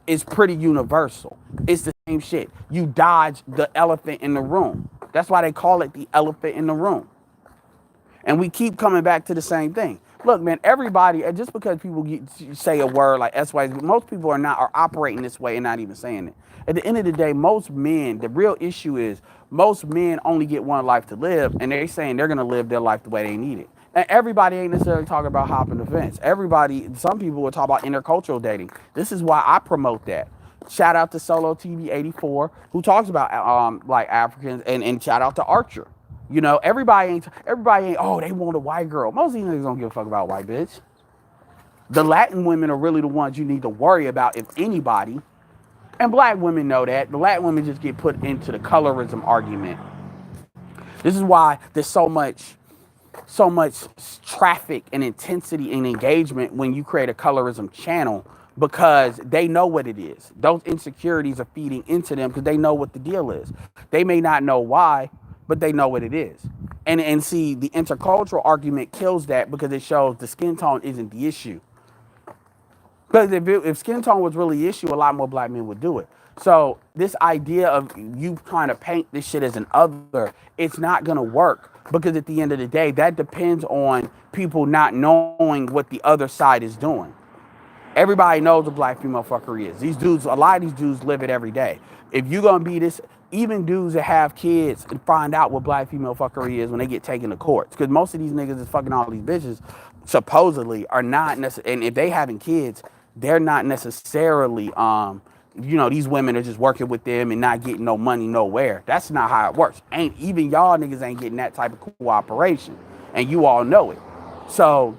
is pretty universal. It's the same shit. You dodge the elephant in the room. That's why they call it the elephant in the room. And we keep coming back to the same thing. Look, man, everybody, just because people say a word like SY, most people are operating this way and not even saying it. At the end of the day, most men, the real issue is most men only get one life to live, and they're saying they're gonna live their life the way they need it. And everybody ain't necessarily talking about hopping the fence. Everybody, some people will talk about intercultural dating. This is why I promote that. Shout out to Solo TV 84, who talks about like Africans, and shout out to Archer. You know, everybody ain't, oh, they want a white girl. Most of these niggas don't give a fuck about white bitch. The Latin women are really the ones you need to worry about, if anybody. And black women know that. The Latin women just get put into the colorism argument. This is why there's so much traffic and intensity and engagement when you create a colorism channel, because they know what it is. Those insecurities are feeding into them because they know what the deal is. They may not know why, but they know what it is. And see, the intercultural argument kills that because it shows the skin tone isn't the issue. Because if skin tone was really the issue, a lot more black men would do it. So this idea of you trying to paint this shit as an other, it's not going to work, because at the end of the day, that depends on people not knowing what the other side is doing. Everybody knows what black female fuckery is. These dudes, a lot of these dudes live it every day. If you're going to be this, even dudes that have kids and find out what black female fuckery is when they get taken to court. Because most of these niggas that's fucking all these bitches supposedly are not necessarily, and if they having kids, they're not necessarily, these women are just working with them and not getting no money nowhere. That's not how it works. Even y'all niggas ain't getting that type of cooperation. And you all know it. So,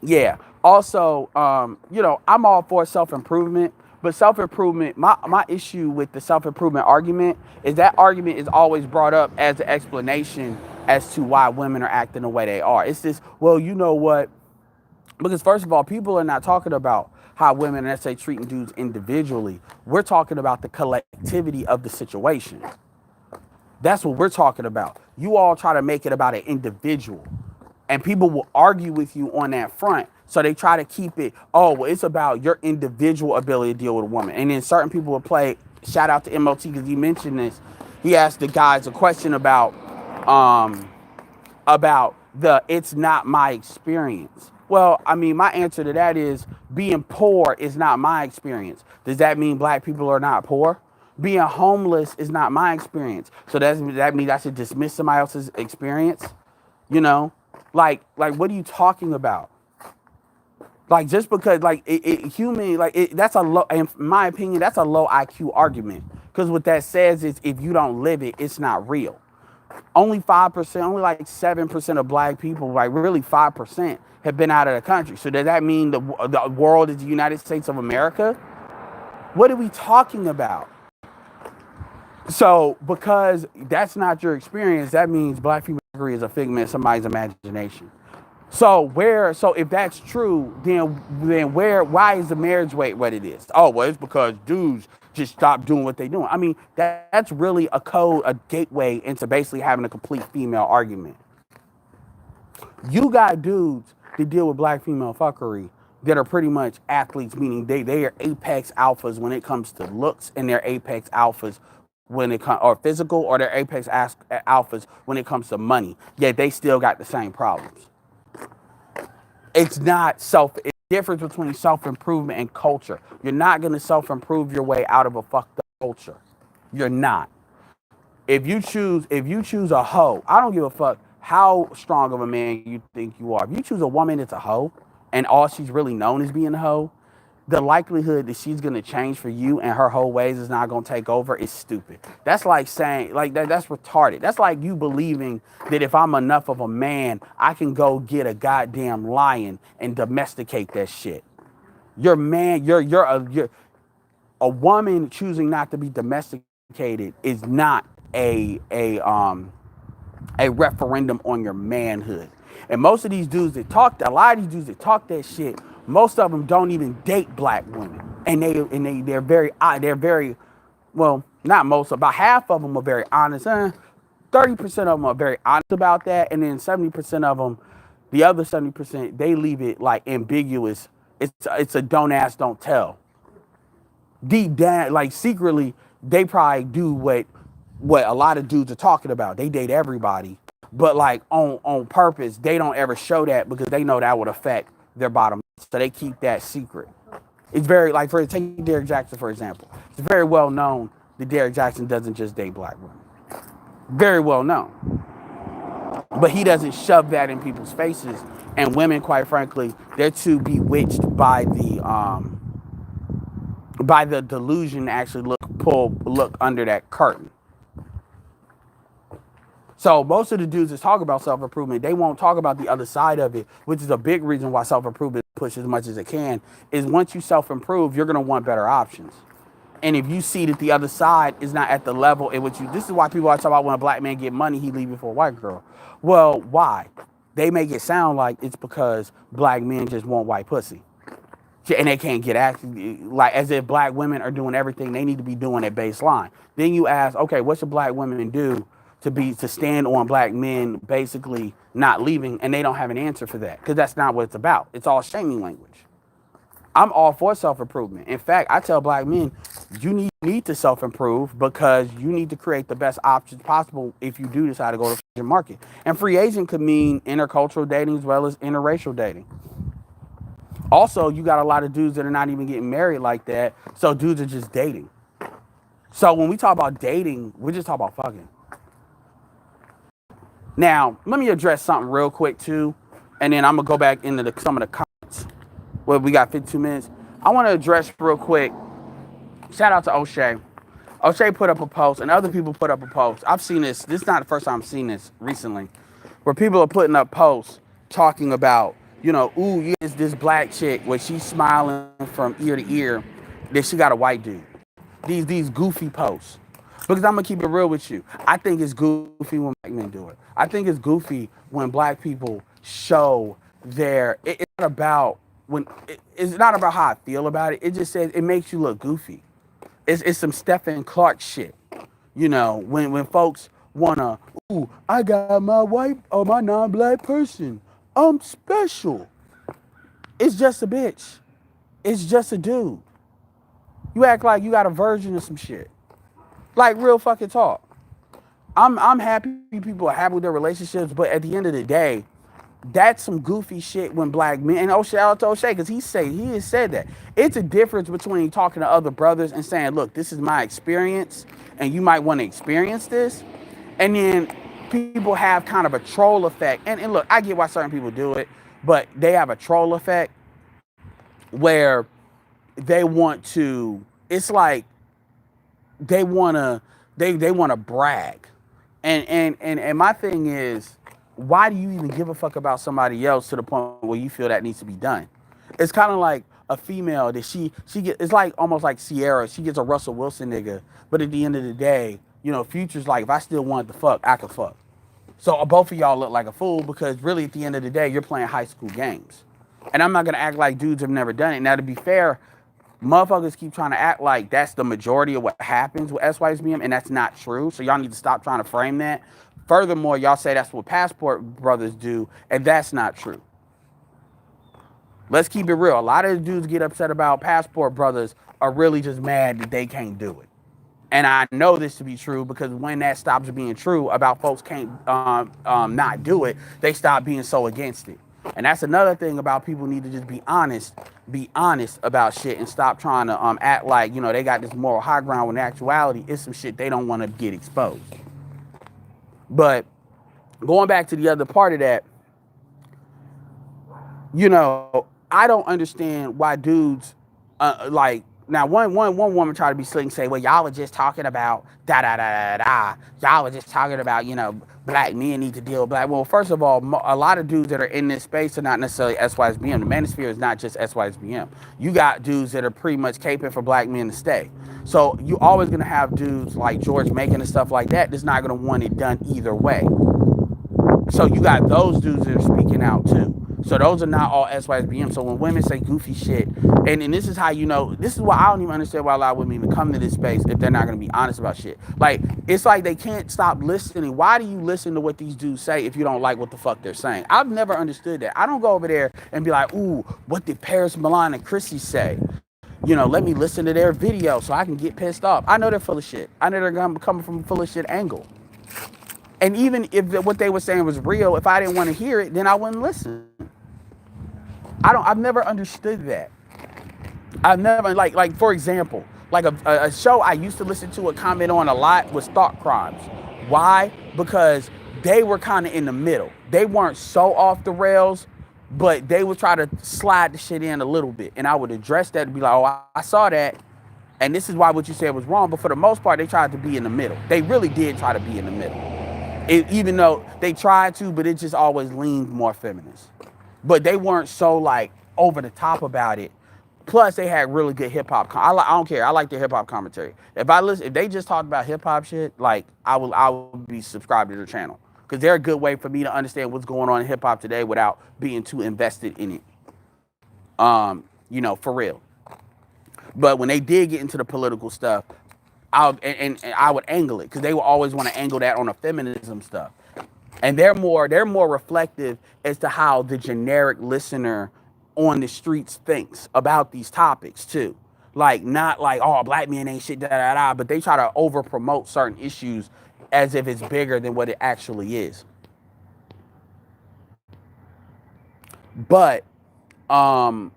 yeah. Also, I'm all for self-improvement, but self-improvement, my issue with the self-improvement argument is that argument is always brought up as an explanation as to why women are acting the way they are. It's this, well, you know what? Because first of all, people are not talking about how women are, let's say, treating dudes individually. We're talking about the collectivity of the situation. That's what we're talking about. You all try to make it about an individual, and people will argue with you on that front. So they try to keep it, oh, well, it's about your individual ability to deal with a woman. And then certain people will play, shout out to MOT because he mentioned this. He asked the guys a question about the it's not my experience. Well, I mean, my answer to that is being poor is not my experience. Does that mean black people are not poor? Being homeless is not my experience. So that means I should dismiss somebody else's experience? You know? Like what are you talking about? Like, just because, like, that's a low, in my opinion, that's a low IQ argument. Because what that says is if you don't live it, it's not real. Only 5%, only like 7% of black people, like really 5%, have been out of the country. So does that mean the world is the United States of America? What are we talking about? So because that's not your experience, that means black people is a figment of somebody's imagination. So if that's true, then why is the marriage rate what it is? Oh, well, it's because dudes just stop doing what they're doing. I mean, that's really a gateway into basically having a complete female argument. You got dudes that deal with black female fuckery that are pretty much athletes, meaning they are apex alphas when it comes to looks, and they're apex alphas when it comes, or physical, or they're apex alphas when it comes to money. Yet they still got the same problems. It's not it's difference between self-improvement and culture. You're not going to self-improve your way out of a fucked up culture. You're not. If you choose a hoe, I don't give a fuck how strong of a man you think you are. If you choose a woman that's a hoe and all she's really known is being a hoe, the likelihood that she's going to change for you and her whole ways is not going to take over is stupid. That's like saying, like, that's retarded. That's like you believing that if I'm enough of a man, I can go get a goddamn lion and domesticate that shit. You're a woman choosing not to be domesticated educated is not a referendum on your manhood. And most of these dudes that talk, a lot of these dudes that talk that shit, most of them don't even date black women, and they're very, well, not most, about half of them are very honest. 30% of them are very honest about that, and then 70% of them, the other 70%, they leave it like ambiguous. It's a don't ask, don't tell. Deep down, like secretly, they probably do what a lot of dudes are talking about. They date everybody, but like on purpose, they don't ever show that because they know that would affect their bottom. So they keep that secret. It's very like for take Derrick Jackson for example. It's very well known that Derrick Jackson doesn't just date black women. Very well known, but he doesn't shove that in people's faces. And women, quite frankly, they're too bewitched by the delusion to actually look under that curtain. So most of the dudes that talk about self-improvement, they won't talk about the other side of it, which is a big reason why self-improvement pushes as much as it can, is once you self-improve, you're going to want better options. And if you see that the other side is not at the level in which this is why people are talking about when a black man get money, he leave it for a white girl. Well, why? They make it sound like it's because black men just want white pussy. And they can't get actually, like as if black women are doing everything they need to be doing at baseline. Then you ask, okay, what should black women do to stand on black men basically not leaving, and they don't have an answer for that because that's not what it's about. It's all shaming language. I'm all for self-improvement. In fact, I tell black men, you need to self-improve because you need to create the best options possible if you do decide to go to the market. And free agent could mean intercultural dating as well as interracial dating. Also, you got a lot of dudes that are not even getting married like that, so dudes are just dating. So when we talk about dating, we're just talking about fucking. Now, let me address something real quick too, and then I'm gonna go back into some of the comments. Well, we got 52 minutes. I want to address real quick. Shout out to O'Shea. O'Shea put up a post, and other people put up a post. I've seen this. This is not the first time I've seen this recently, where people are putting up posts talking about, ooh, yes, this black chick where she's smiling from ear to ear, that she got a white dude. These goofy posts. Because I'm gonna keep it real with you. I think it's goofy when black men do it. I think it's goofy when black people show it's not about it's not about how I feel about it. It just says it makes you look goofy. It's some Stephen Clark shit. When folks wanna, ooh, I got my white or my non-black person. I'm special. It's just a bitch. It's just a dude. You act like you got a version of some shit. Like real fucking talk. I'm happy people are happy with their relationships, but at the end of the day, that's some goofy shit when black men, and shout out to O'Shea, because he has said that. It's a difference between talking to other brothers and saying, look, this is my experience, and you might want to experience this. And then people have kind of a troll effect. And look, I get why certain people do it, but they have a troll effect where they want to, it's like they wanna brag. And my thing is, why do you even give a fuck about somebody else to the point where you feel that needs to be done? It's kind of like a female that she get. It's like almost like Sierra. She gets a Russell Wilson nigga, but at the end of the day, Future's like, if I still wanted to fuck, I could fuck. So both of y'all look like a fool because really at the end of the day, you're playing high school games. And I'm not gonna act like dudes have never done it. Now to be fair, motherfuckers keep trying to act like that's the majority of what happens with SYSBM, and that's not true. So y'all need to stop trying to frame that. Furthermore, y'all say that's what passport brothers do, and that's not true. Let's keep it real. A lot of the dudes get upset about passport brothers are really just mad that they can't do it. And I know this to be true because when that stops being true about folks can't not do it, they stop being so against it. And that's another thing about people need to just be honest about shit and stop trying to act like, they got this moral high ground when in actuality it's some shit they don't want to get exposed. But going back to the other part of that, I don't understand why dudes Now, one woman tried to be slick and say, well, y'all were just talking about da da da da da. Y'all were just talking about, black men need to deal with black. Well, first of all, a lot of dudes that are in this space are not necessarily SYSBM. The manosphere is not just SYSBM. You got dudes that are pretty much caping for black men to stay. So you always gonna have dudes like George Macon and stuff like that that's not gonna want it done either way. So you got those dudes that are speaking out too. So those are not all SYSBM. So when women say goofy shit, and this is how this is why I don't even understand why a lot of women even come to this space if they're not going to be honest about shit. Like, it's like they can't stop listening. Why do you listen to what these dudes say if you don't like what the fuck they're saying? I've never understood that. I don't go over there and be like, ooh, what did Paris, Milan, and Chrissy say? Let me listen to their video so I can get pissed off. I know they're full of shit. I know they're coming from a full of shit angle. And even if what they were saying was real, if I didn't want to hear it, then I wouldn't listen. I've never understood that. I've never, like for example, like a show I used to listen to a comment on a lot was Thought Crimes. Why? Because they were kind of in the middle. They weren't so off the rails, but they would try to slide the shit in a little bit. And I would address that and be like, oh, I saw that. And this is why what you said was wrong. But for the most part, they tried to be in the middle. They really did try to be in the middle. Even though they tried to, but it just always leaned more feminist. But they weren't so like over the top about it. Plus, they had really good hip hop. I don't care. I like their hip hop commentary. If they just talked about hip hop shit, like I would be subscribed to their channel because they're a good way for me to understand what's going on in hip hop today without being too invested in it. For real. But when they did get into the political stuff, I would angle it because they would always want to angle that on the feminism stuff. And they're more reflective as to how the generic listener on the streets thinks about these topics too. Like, not like, oh, black men ain't shit, da da da, but they try to over promote certain issues as if it's bigger than what it actually is. But when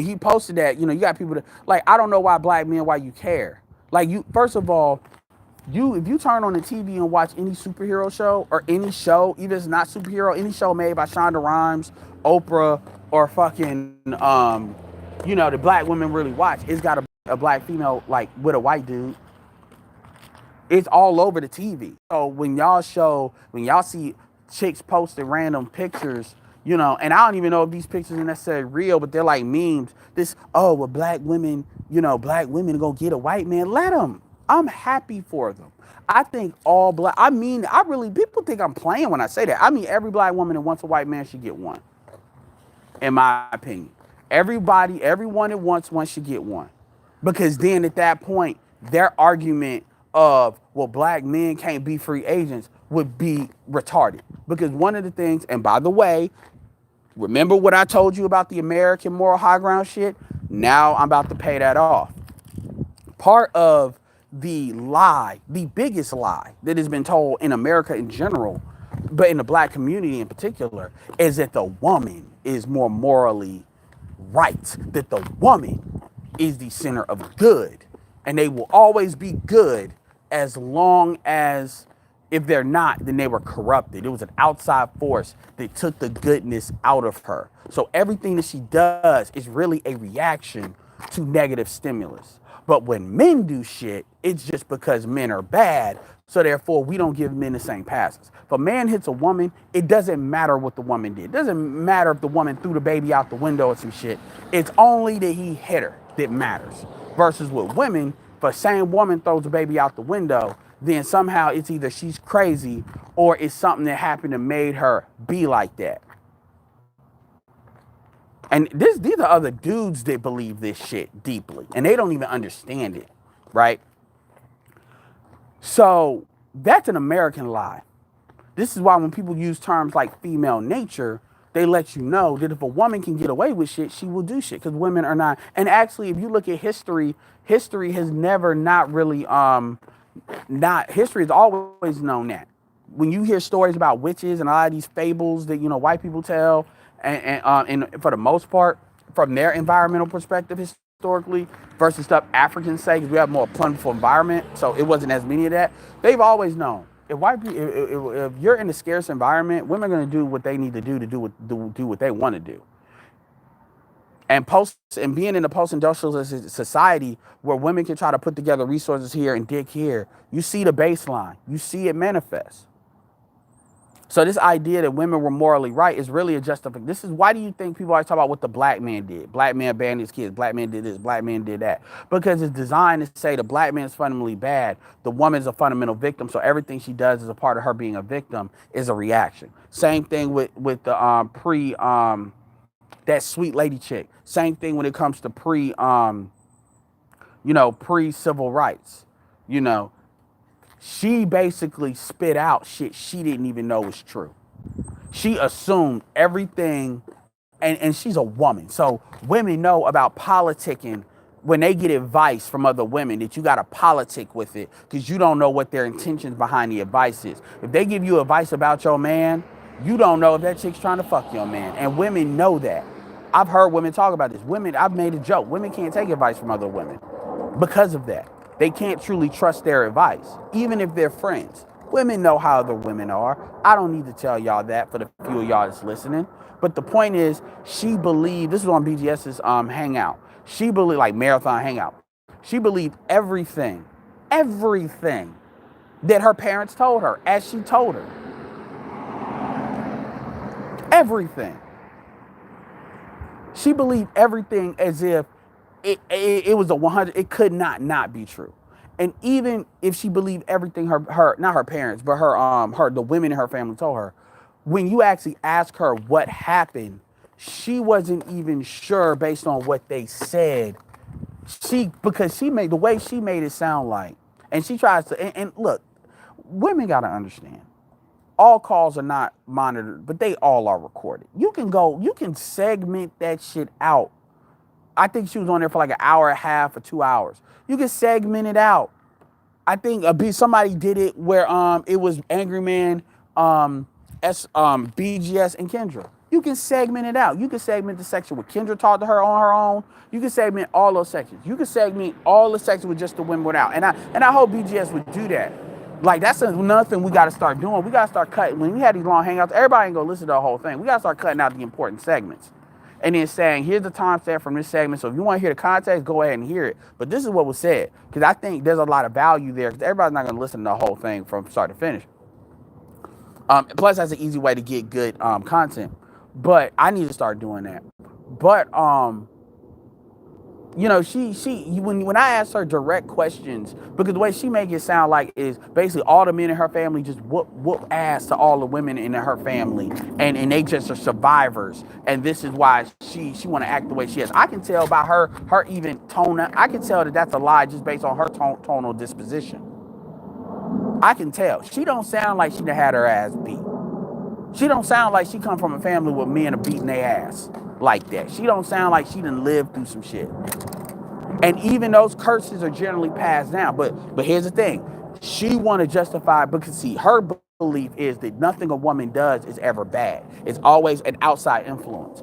he posted that, you got people that, like, I don't know why black men, why you care. Like, first of all, if you turn on the TV and watch any superhero show or any show, even if it's not superhero, any show made by Shonda Rhimes, Oprah, or fucking, the black women really watch, it's got a black female, like, with a white dude. It's all over the TV. So when y'all see chicks posting random pictures, and I don't even know if these pictures are necessarily real, but they're like memes. Black women gonna get a white man. Let them. I'm happy for them. I think all black, people think I'm playing when I say that. I mean, every black woman that wants a white man should get one, in my opinion. Everyone that wants one should get one. Because then at that point, their argument of, well, black men can't be free agents would be retarded. Because one of the things, and by the way, remember what I told you about the American moral high ground shit? Now I'm about to pay that off. Part of the lie, the biggest lie that has been told in America in general, but in the black community in particular, is that the woman is more morally right, that the woman is the center of good, and they will always be good as long as, if they're not, then they were corrupted. It was an outside force that took the goodness out of her. So everything that she does is really a reaction to negative stimulus. But when men do shit, it's just because men are bad. So therefore, we don't give men the same passes. If a man hits a woman, it doesn't matter what the woman did. It doesn't matter if the woman threw the baby out the window or some shit. It's only that he hit her that matters. Versus with women, if a same woman throws the baby out the window, then somehow it's either she's crazy or it's something that happened that made her be like that. And these are other dudes that believe this shit deeply, and they don't even understand it, right? So that's an American lie. This is why when people use terms like female nature, they let you know that if a woman can get away with shit, she will do shit, because women are not. And actually, if you look at history has never not really, history has always known that. When you hear stories about witches and a lot of these fables that, white people tell, and for the most part, from their environmental perspective historically, versus stuff Africans say, because we have a more plentiful environment, so it wasn't as many of that. They've always known if you're in a scarce environment, women are going to do what they need to do what they want to do. And being in a post-industrial society where women can try to put together resources here and dig here, you see the baseline. You see it manifest. So this idea that women were morally right is really a justification. This is why do you think people always talk about what the black man did? Black man banned his kids. Black man did this. Black man did that. Because it's designed to say the black man is fundamentally bad. The woman is a fundamental victim. So everything she does as a part of her being a victim is a reaction. Same thing with the that sweet lady chick. Same thing when it comes to pre civil rights. You know, she basically spit out shit she didn't even know was true. She assumed everything, and she's a woman. So women know about politicking when they get advice from other women that you got to politic with it because you don't know what their intentions behind the advice is. If they give you advice about your man, you don't know if that chick's trying to fuck your man. And women know that. I've heard women talk about this. I've made a joke. Women can't take advice from other women because of that. They can't truly trust their advice, even if they're friends. Women know how other women are. I don't need to tell y'all that for the few of y'all that's listening. But the point is, she believed, this was on BGS's hangout. She believed, like marathon hangout. She believed everything that her parents told her, as she told her. Everything. She believed everything as if it was a 100. It could not be true. And even if she believed everything her not her parents, but the women in her family told her, when you actually ask her what happened, she wasn't even sure based on what they said. Because she made the way she made it sound like, and she tries to and look, women gotta understand. All calls are not monitored, but they all are recorded. You can segment that shit out. I think she was on there for like an hour and a half or 2 hours. You can segment it out. I think somebody did it where it was Angry Man, BGS, and Kendra. You can segment it out. You can segment the section where Kendra talked to her on her own. You can segment all those sections. You can segment all the sections with just the women without. And I hope BGS would do that. Like, that's another thing we got to start doing. We got to start cutting. When we had these long hangouts, everybody ain't going to listen to the whole thing. We got to start cutting out the important segments. And then saying, here's the timestamp from this segment. So if you want to hear the context, go ahead and hear it. But this is what was said. Because I think there's a lot of value there. Because everybody's not going to listen to the whole thing from start to finish. Plus, that's an easy way to get good content. But I need to start doing that. But, when I asked her direct questions, because the way she make it sound like is basically all the men in her family just whoop ass to all the women in her family, and they just are survivors, and this is why she want to act the way she is. I can tell by her even tone. I can tell that that's a lie just based on her tonal disposition. I can tell she don't sound like she done had her ass beat. She don't sound like she come from a family where men are beating their ass like that. She don't sound like she done lived through some shit. And even those curses are generally passed down. But here's the thing. She want to justify, because see, her belief is that nothing a woman does is ever bad. It's always an outside influence.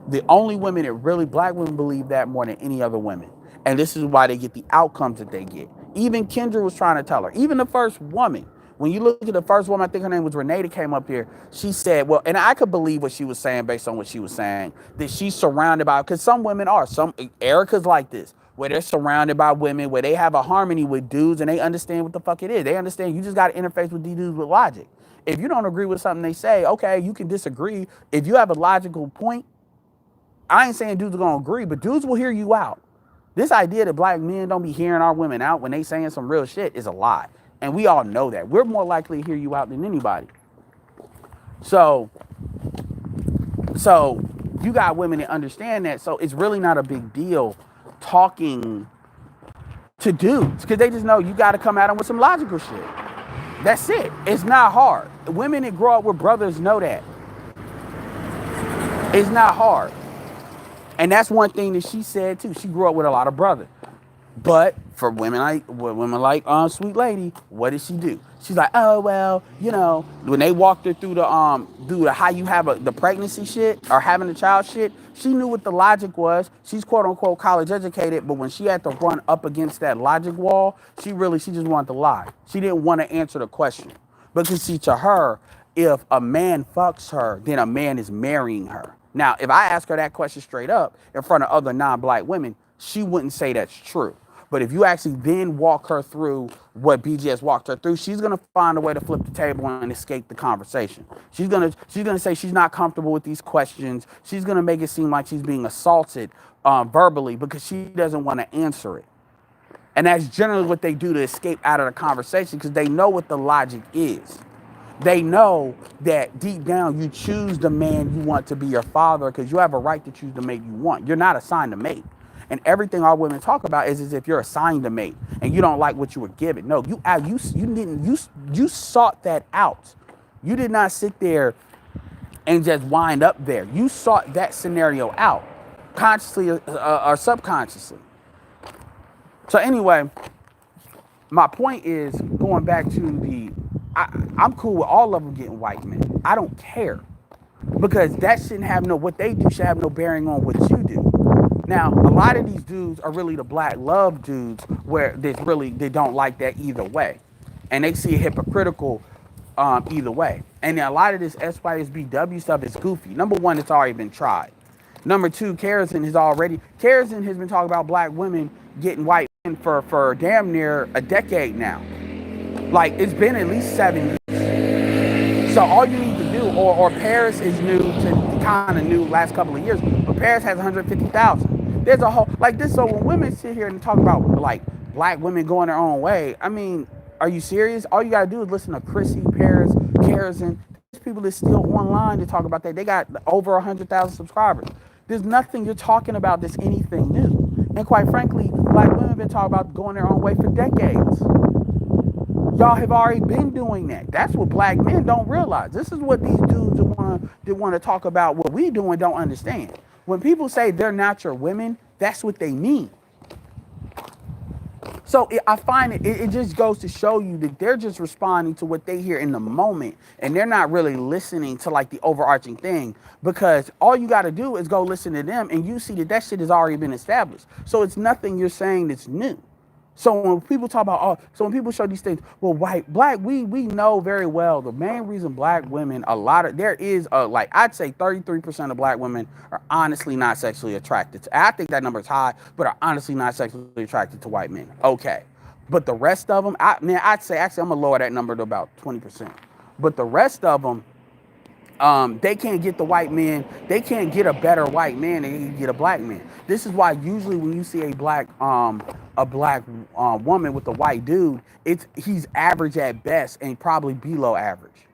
The only women that really, black women believe that more than any other women. And this is why they get the outcomes that they get. Even Kendra was trying to tell her. Even the first woman. When you look at the first woman, I think her name was Renee, that came up here. She said, well, and I could believe what she was saying based on what she was saying, that she's surrounded by, because some women are. Erica's like this, where they're surrounded by women, where they have a harmony with dudes and they understand what the fuck it is. They understand you just got to interface with these dudes with logic. If you don't agree with something they say, okay, you can disagree. If you have a logical point, I ain't saying dudes are going to agree, but dudes will hear you out. This idea that black men don't be hearing our women out when they saying some real shit is a lie. And we all know that. We're more likely to hear you out than anybody. So you got women that understand that. So it's really not a big deal talking to dudes, because they just know you got to come at them with some logical shit. That's it. It's not hard. Women that grow up with brothers know that. It's not hard. And that's one thing that she said too. She grew up with a lot of brothers. But for women like Sweet Lady, what did she do? She's like, oh well, when they walked her through the how you have the pregnancy shit or having a child shit, she knew what the logic was. She's quote unquote college educated, but when she had to run up against that logic wall, she just wanted to lie. She didn't want to answer the question. Because see, to her, if a man fucks her, then a man is marrying her. Now, if I ask her that question straight up in front of other non-black women, she wouldn't say that's true. But if you actually then walk her through what BGS walked her through, she's gonna find a way to flip the table and escape the conversation. She's gonna say she's not comfortable with these questions. She's gonna make it seem like she's being assaulted verbally because she doesn't want to answer it. And that's generally what they do to escape out of the conversation because they know what the logic is. They know that deep down you choose the man you want to be your father because you have a right to choose the mate you want. You're not assigned a mate. And everything our women talk about is as if you're assigned a mate and you don't like what you were given. No, you sought that out. You did not sit there and just wind up there. You sought that scenario out, consciously or subconsciously. So anyway, my point is going back to I'm cool with all of them getting white men. I don't care because that shouldn't have what they do should have no bearing on what you do. Now, a lot of these dudes are really the black love dudes where they don't like that either way. And they see it hypocritical either way. And a lot of this SYSBW stuff is goofy. Number one, it's already been tried. Number two, Kerrison has been talking about black women getting white men for damn near a decade now. Like, it's been at least 7 years. So all you need to do, or Paris is new to kind of new last couple of years, but Paris has 150,000. There's a whole, like this, so when women sit here and talk about, like, black women going their own way, I mean, are you serious? All you got to do is listen to Chrissy, Paris, Kerrison. There's people that's still online to talk about that. They got over 100,000 subscribers. There's nothing you're talking about that's anything new. And quite frankly, black women have been talking about going their own way for decades. Y'all have already been doing that. That's what black men don't realize. This is what these dudes that want to talk about what we do and don't understand. When people say they're not your women, that's what they mean. So I find it just goes to show you that they're just responding to what they hear in the moment, and they're not really listening to like the overarching thing, because all you got to do is go listen to them, and you see that shit has already been established. So it's nothing you're saying that's new. So when people talk about, so when people show these things, well, black, we know very well the main reason black women, there is like, I'd say 33% of black women are honestly not sexually attracted to, I think that number is high, but are honestly not sexually attracted to white men. Okay. But the rest of them, I'd say, actually, I'm gonna lower that number to about 20%. But the rest of them, they can't get the white man. They can't get a better white man than they can get a black man. This is why usually when you see a black woman with a white dude, he's average at best and probably below average.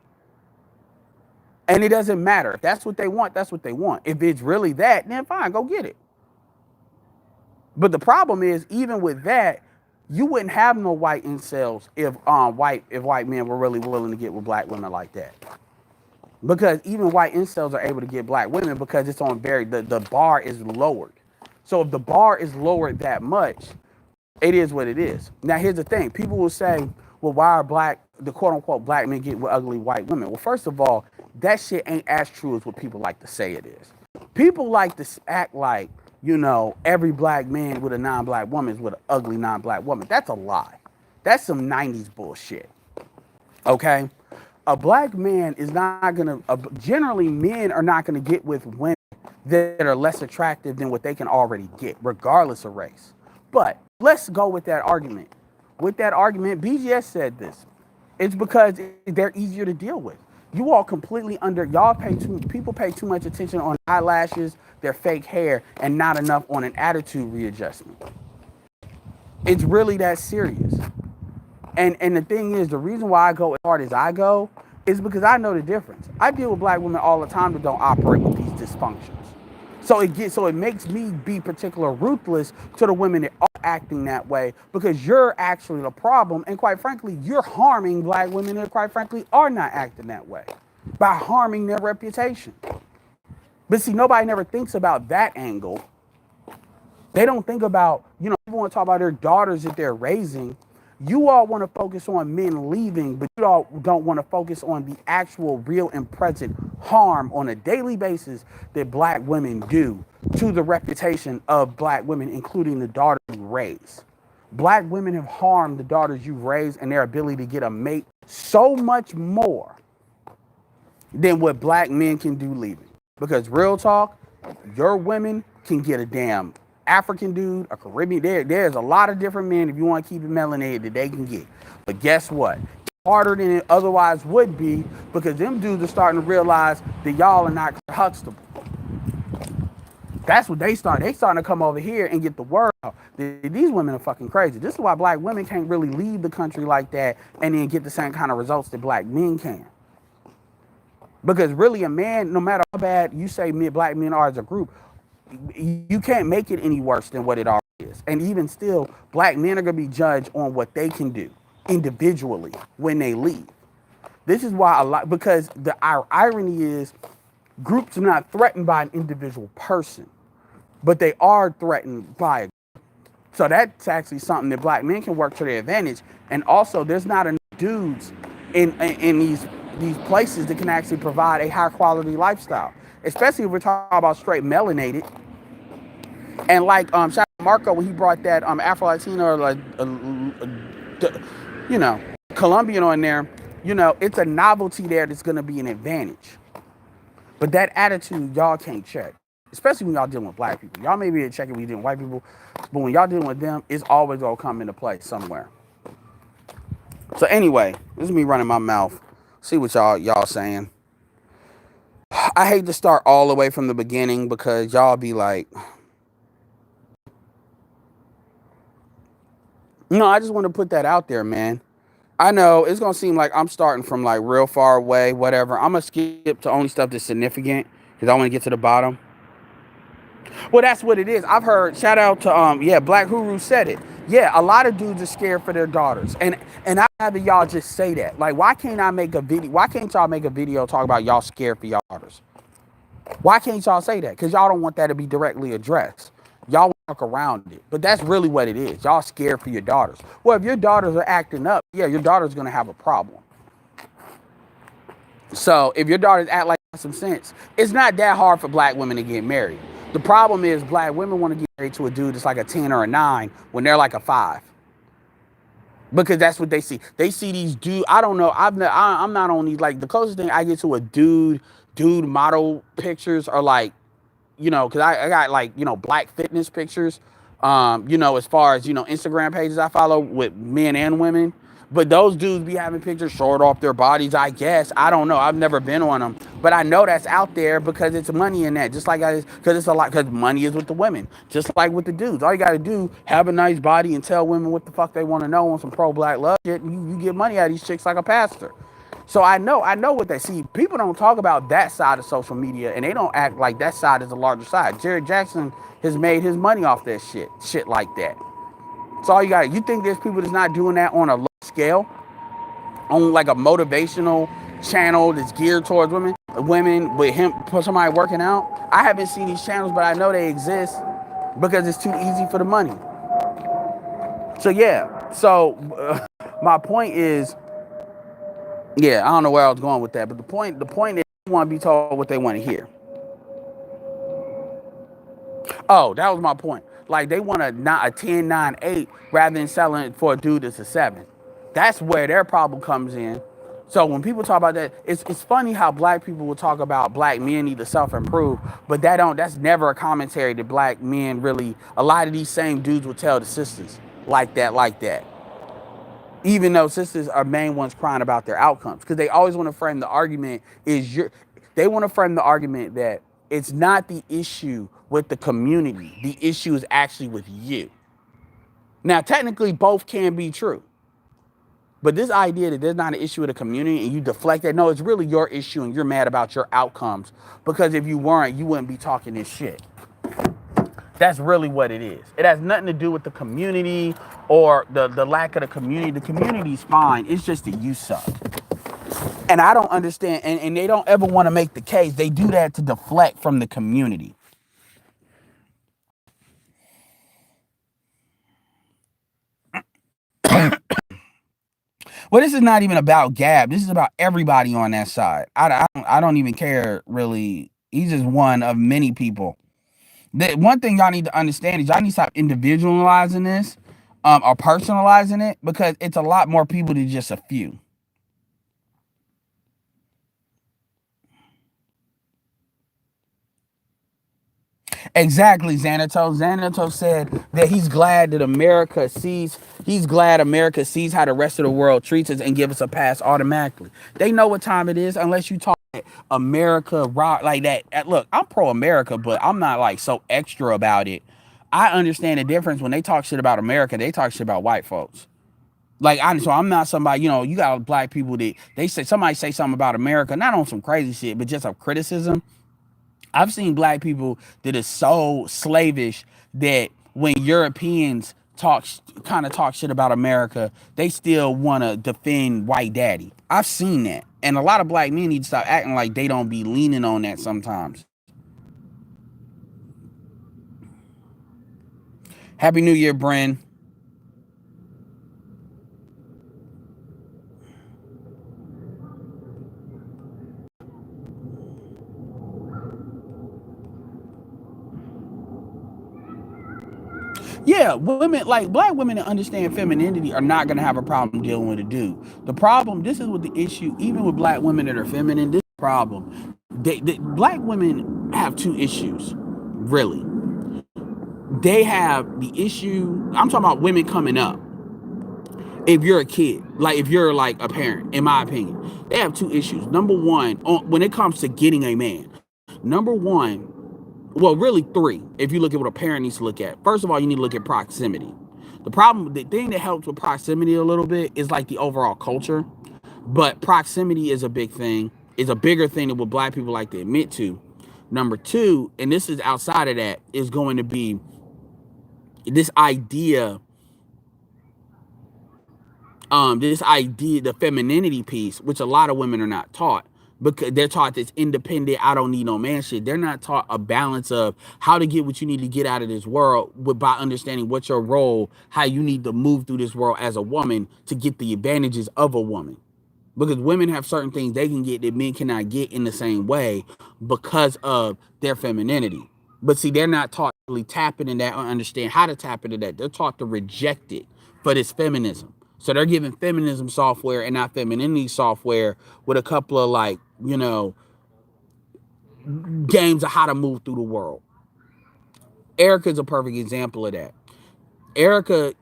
And it doesn't matter. If that's what they want, that's what they want. If it's really that, then fine, go get it. But the problem is, even with that, you wouldn't have no white incels if white men were really willing to get with black women like that. Because even white incels are able to get black women because it's on the bar is lowered. So if the bar is lowered that much, it is what it is. Now, here's the thing. People will say, well, why are the quote unquote black men get with ugly white women? Well, first of all, that shit ain't as true as what people like to say it is. People like to act like, every black man with a non-black woman is with an ugly non-black woman. That's a lie. That's some 90s bullshit. Okay? A black man is not going to, generally men are not going to get with women that are less attractive than what they can already get, regardless of race. But let's go with that argument. With that argument, BGS said this. It's because they're easier to deal with. You all completely people pay too much attention on eyelashes, their fake hair, and not enough on an attitude readjustment. It's really that serious. And the thing is, the reason why I go as hard as I go is because I know the difference. I deal with black women all the time that don't operate with these dysfunctions. So it makes me be particularly ruthless to the women that are acting that way, because you're actually the problem. And quite frankly, you're harming black women that quite frankly are not acting that way by harming their reputation. But see, nobody never thinks about that angle. They don't think about, people want to talk about their daughters that they're raising. You all want to focus on men leaving, but you all don't want to focus on the actual real and present harm on a daily basis that black women do to the reputation of black women, including the daughters you raise. Black women have harmed the daughters you've raised and their ability to get a mate so much more than what black men can do leaving. Because real talk, your women can get a damn African dude, a Caribbean. There's a lot of different men, if you want to keep it melanated, that they can get. But guess what? Harder than it otherwise would be, because them dudes are starting to realize that y'all are not Huxtable. That's what they start. They starting to come over here and get the word out. These women are fucking crazy. This is why black women can't really leave the country like that and then get the same kind of results that black men can. Because really, a man, no matter how bad you say black men are as a group, you can't make it any worse than what it already is. And even still, black men are going to be judged on what they can do individually when they leave. This is why because our irony is groups are not threatened by an individual person, but they are threatened by a. So that's actually something that black men can work to their advantage. And also, there's not enough dudes in these places that can actually provide a high quality lifestyle, especially if we're talking about straight melanated. And like shout out Marco when he brought that Afro Latino or like you know Colombian on there, it's a novelty there that's gonna be an advantage. But that attitude y'all can't check, especially when y'all dealing with black people. Y'all may be checking when you dealing with white people, but when y'all dealing with them, it's always gonna come into play somewhere. So anyway, this is me running my mouth. See what y'all saying. I hate to start all the way from the beginning because y'all be like, I just want to put that out there, man. I know it's gonna seem like I'm starting from like real far away, whatever. I'm gonna skip to only stuff that's significant because I want to get to the bottom. Well, that's what it is. I've heard. Shout out to Black Huru said it. Yeah, a lot of dudes are scared for their daughters, and I rather y'all just say that. Like, why can't I make a video? Why can't y'all make a video talk about y'all scared for your daughters? Why can't y'all say that? Because y'all don't want that to be directly addressed. Y'all walk around it, but that's really what it is. Y'all scared for your daughters. Well, if your daughters are acting up, yeah, your daughter's gonna have a problem. So if your daughters act like some sense, it's not that hard for black women to get married. The problem is black women want to get married to a dude that's like a 10 or a 9 when they're like a 5. Because that's what they see. They see these dudes. I don't know. I'm not on these. Like, the closest thing I get to a dude model pictures are like, because I got like, black fitness pictures, as far as, Instagram pages I follow with men and women. But those dudes be having pictures short off their bodies, I guess. I don't know. I've never been on them. But I know that's out there because it's money in that. Just like because it's a lot, because money is with the women. Just like with the dudes. All you got to do, have a nice body and tell women what the fuck they want to know on some pro-black love shit. And you get money out of these chicks like a pastor. So I know what they see. People don't talk about that side of social media, and they don't act like that side is the larger side. Jared Jackson has made his money off that shit like that. So all you got, you think there's people that's not doing that on a low scale, on like a motivational channel that's geared towards women with him, for somebody working out? I haven't seen these channels, but I know they exist because it's too easy for the money. So yeah, my point is, I don't know where I was going with that, but the point is they want to be told what they want to hear. Oh, that was my point. Like, they want a 10, 9, 8 rather than selling it for a dude that's a 7. That's where their problem comes in. So when people talk about that, it's funny how black people will talk about black men need to self-improve, but that's never a commentary that black men really, a lot of these same dudes will tell the sisters like that. Even though sisters are main ones crying about their outcomes, because they always want to frame the argument they want to frame the argument that it's not the issue with the community. The issue is actually with you. Now, technically, both can be true. But this idea that there's not an issue with the community and you deflect that, no, it's really your issue and you're mad about your outcomes. Because if you weren't, you wouldn't be talking this shit. That's really what it is. It has nothing to do with the community or the lack of the community. The community's fine. It's just that you suck. And I don't understand. And they don't ever want to make the case. They do that to deflect from the community. Well, this is not even about Gab. This is about everybody on that side. I don't even care, really. He's just one of many people. The one thing y'all need to understand is y'all need to stop individualizing this or personalizing it, because it's a lot more people than just a few. Exactly, Xanatos. Xanatos said that he's glad America sees how the rest of the world treats us and give us a pass automatically. They know what time it is unless you talk America rock like that. Look, I'm pro America, but I'm not like so extra about it. I understand the difference when they talk shit about America, they talk shit about white folks. So I'm not somebody, you got black people that they say somebody say something about America, not on some crazy shit, but just a criticism. I've seen black people that is so slavish that when Europeans talk shit about America, they still want to defend white daddy. I've seen that. And a lot of black men need to stop acting like they don't be leaning on that sometimes. Happy New Year, Bren. Yeah, women like black women that understand femininity are not gonna have a problem dealing with a dude. The problem, this is what the issue, even with black women that are feminine, this problem. Black women have two issues, really. They have the issue. I'm talking about women coming up. If you're a kid, like if you're like a parent, in my opinion, they have two issues. Number one, when it comes to getting a man, number one, well, really three, if you look at what a parent needs to look at. First of all, you need to look at proximity. The thing that helps with proximity a little bit is like the overall culture, but proximity is a big thing, is a bigger thing than what black people like to admit to. Number two, and this is outside of that, is going to be this idea, the femininity piece, which a lot of women are not taught because they're taught this independent, I don't need no man shit. They're not taught a balance of how to get what you need to get out of this world by understanding what's your role, how you need to move through this world as a woman to get the advantages of a woman. Because women have certain things they can get that men cannot get in the same way because of their femininity. But see, they're not taught to really tap into that or understand how to tap into that. They're taught to reject it for this feminism. So they're given feminism software and not femininity software with a couple of like, games of how to move through the world. Erica's a perfect example of that. Erica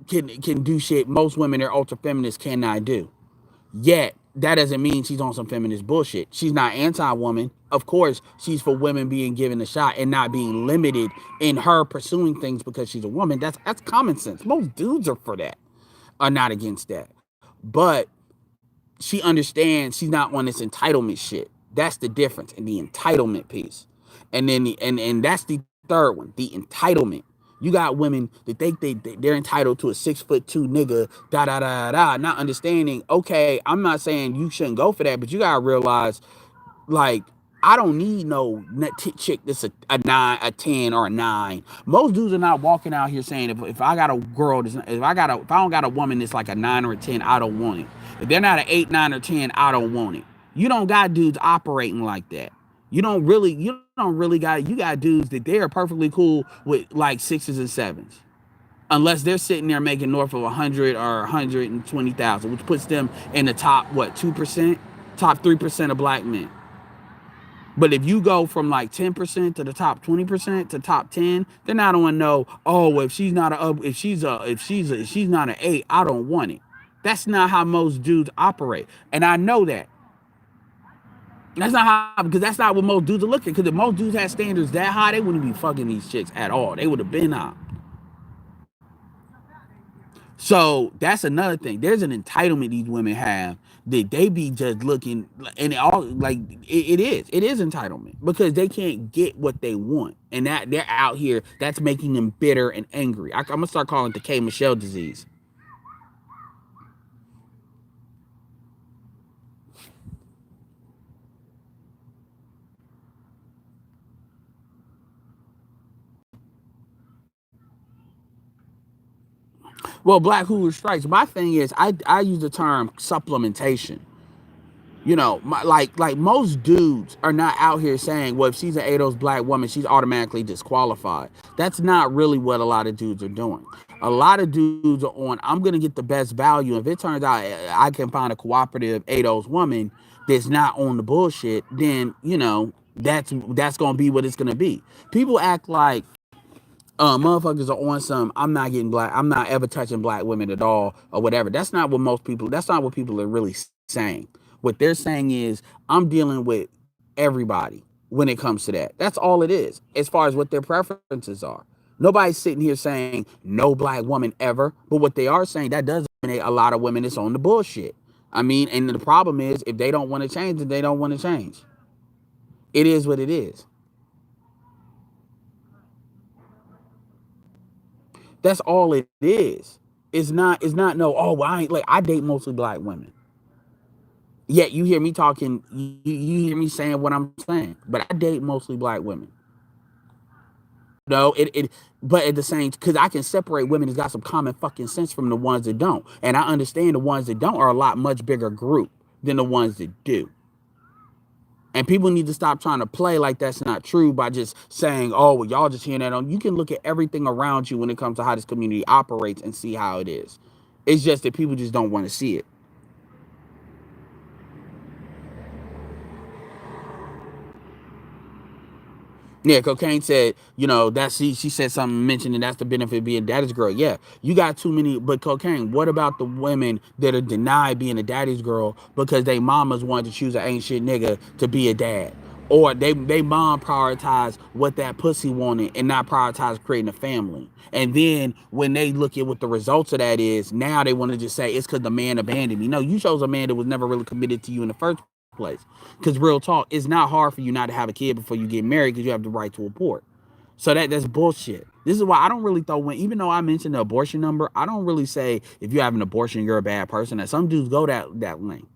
can do shit most women that are ultra feminists cannot do. Yet, that doesn't mean she's on some feminist bullshit. She's not anti-woman. Of course, she's for women being given a shot and not being limited in her pursuing things because she's a woman. That's common sense. Most dudes are for that, are not against that. But she understands she's not on this entitlement shit. That's the difference in the entitlement piece. And then and that's the third one, the entitlement. You got women that think they're entitled to a 6'2" nigga, da da da da, not understanding. Okay, I'm not saying you shouldn't go for that, but you gotta realize, like, I don't need no chick that's a 9, a 10, or a 9. Most dudes are not walking out here saying if I got a girl that's, if I don't got a woman that's like a 9 or a 10, I don't want it. If they're not an 8, 9, or 10, I don't want it. You don't got dudes operating like that. You got dudes that they are perfectly cool with like 6s and 7s. Unless they're sitting there making north of 100 or 120,000, which puts them in the top, what, 2%? Top 3% of black men. But if you go from like 10% to the top 20% to top 10, they're not gonna know, oh, if she's not if she's not an 8, I don't want it. That's not how most dudes operate. And I know that. That's not how, because that's not what most dudes are looking. Because if most dudes had standards that high, they wouldn't be fucking these chicks at all. They would have been out. So that's another thing. There's an entitlement these women have that they be just looking, and it is entitlement because they can't get what they want, and that they're out here. That's making them bitter and angry. I'm gonna start calling it the K. Michelle disease. Well, Black Hoover strikes. My thing is, I use the term supplementation. Like most dudes are not out here saying, well, if she's an ADOS black woman, she's automatically disqualified. That's not really what a lot of dudes are doing. A lot of dudes are on, I'm going to get the best value. If it turns out I can find a cooperative ADOS woman that's not on the bullshit, then, That's gonna be what it's gonna be. People act like motherfuckers are on some. I'm not getting black. I'm not ever touching black women at all, or whatever. That's not what most people. That's not what people are really saying. What they're saying is, I'm dealing with everybody when it comes to that. That's all it is, as far as what their preferences are. Nobody's sitting here saying no black woman ever, but what they are saying, that does eliminate a lot of women that's on the bullshit. I mean, and the problem is, if they don't want to change, then they don't want to change. It is what it is. That's all it is. It's not no, oh, well, I ain't, like, I date mostly black women. Yet you hear me talking, you hear me saying what I'm saying. But I date mostly black women. No, but at the same, because I can separate women that's got some common fucking sense from the ones that don't. And I understand the ones that don't are a lot much bigger group than the ones that do. And people need to stop trying to play like that's not true by just saying, oh, well, y'all just hearing that on. You can look at everything around you when it comes to how this community operates and see how it is. It's just that people just don't want to see it. Yeah, Cocaine said, that's she said something mentioning that's the benefit of being daddy's girl. Yeah, you got too many, but Cocaine, what about the women that are denied being a daddy's girl because they mamas wanted to choose an ain't shit nigga to be a dad? Or they mom prioritized what that pussy wanted and not prioritize creating a family. And then when they look at what the results of that is, now they want to just say it's because the man abandoned me. No, you chose a man that was never really committed to you in the first place. Because real talk, it's not hard for you not to have a kid before you get married because you have the right to abort. So that's bullshit. This is why I don't really throw when, even though I mentioned the abortion number, I don't really say if you have an abortion you're a bad person. That some dudes go that length.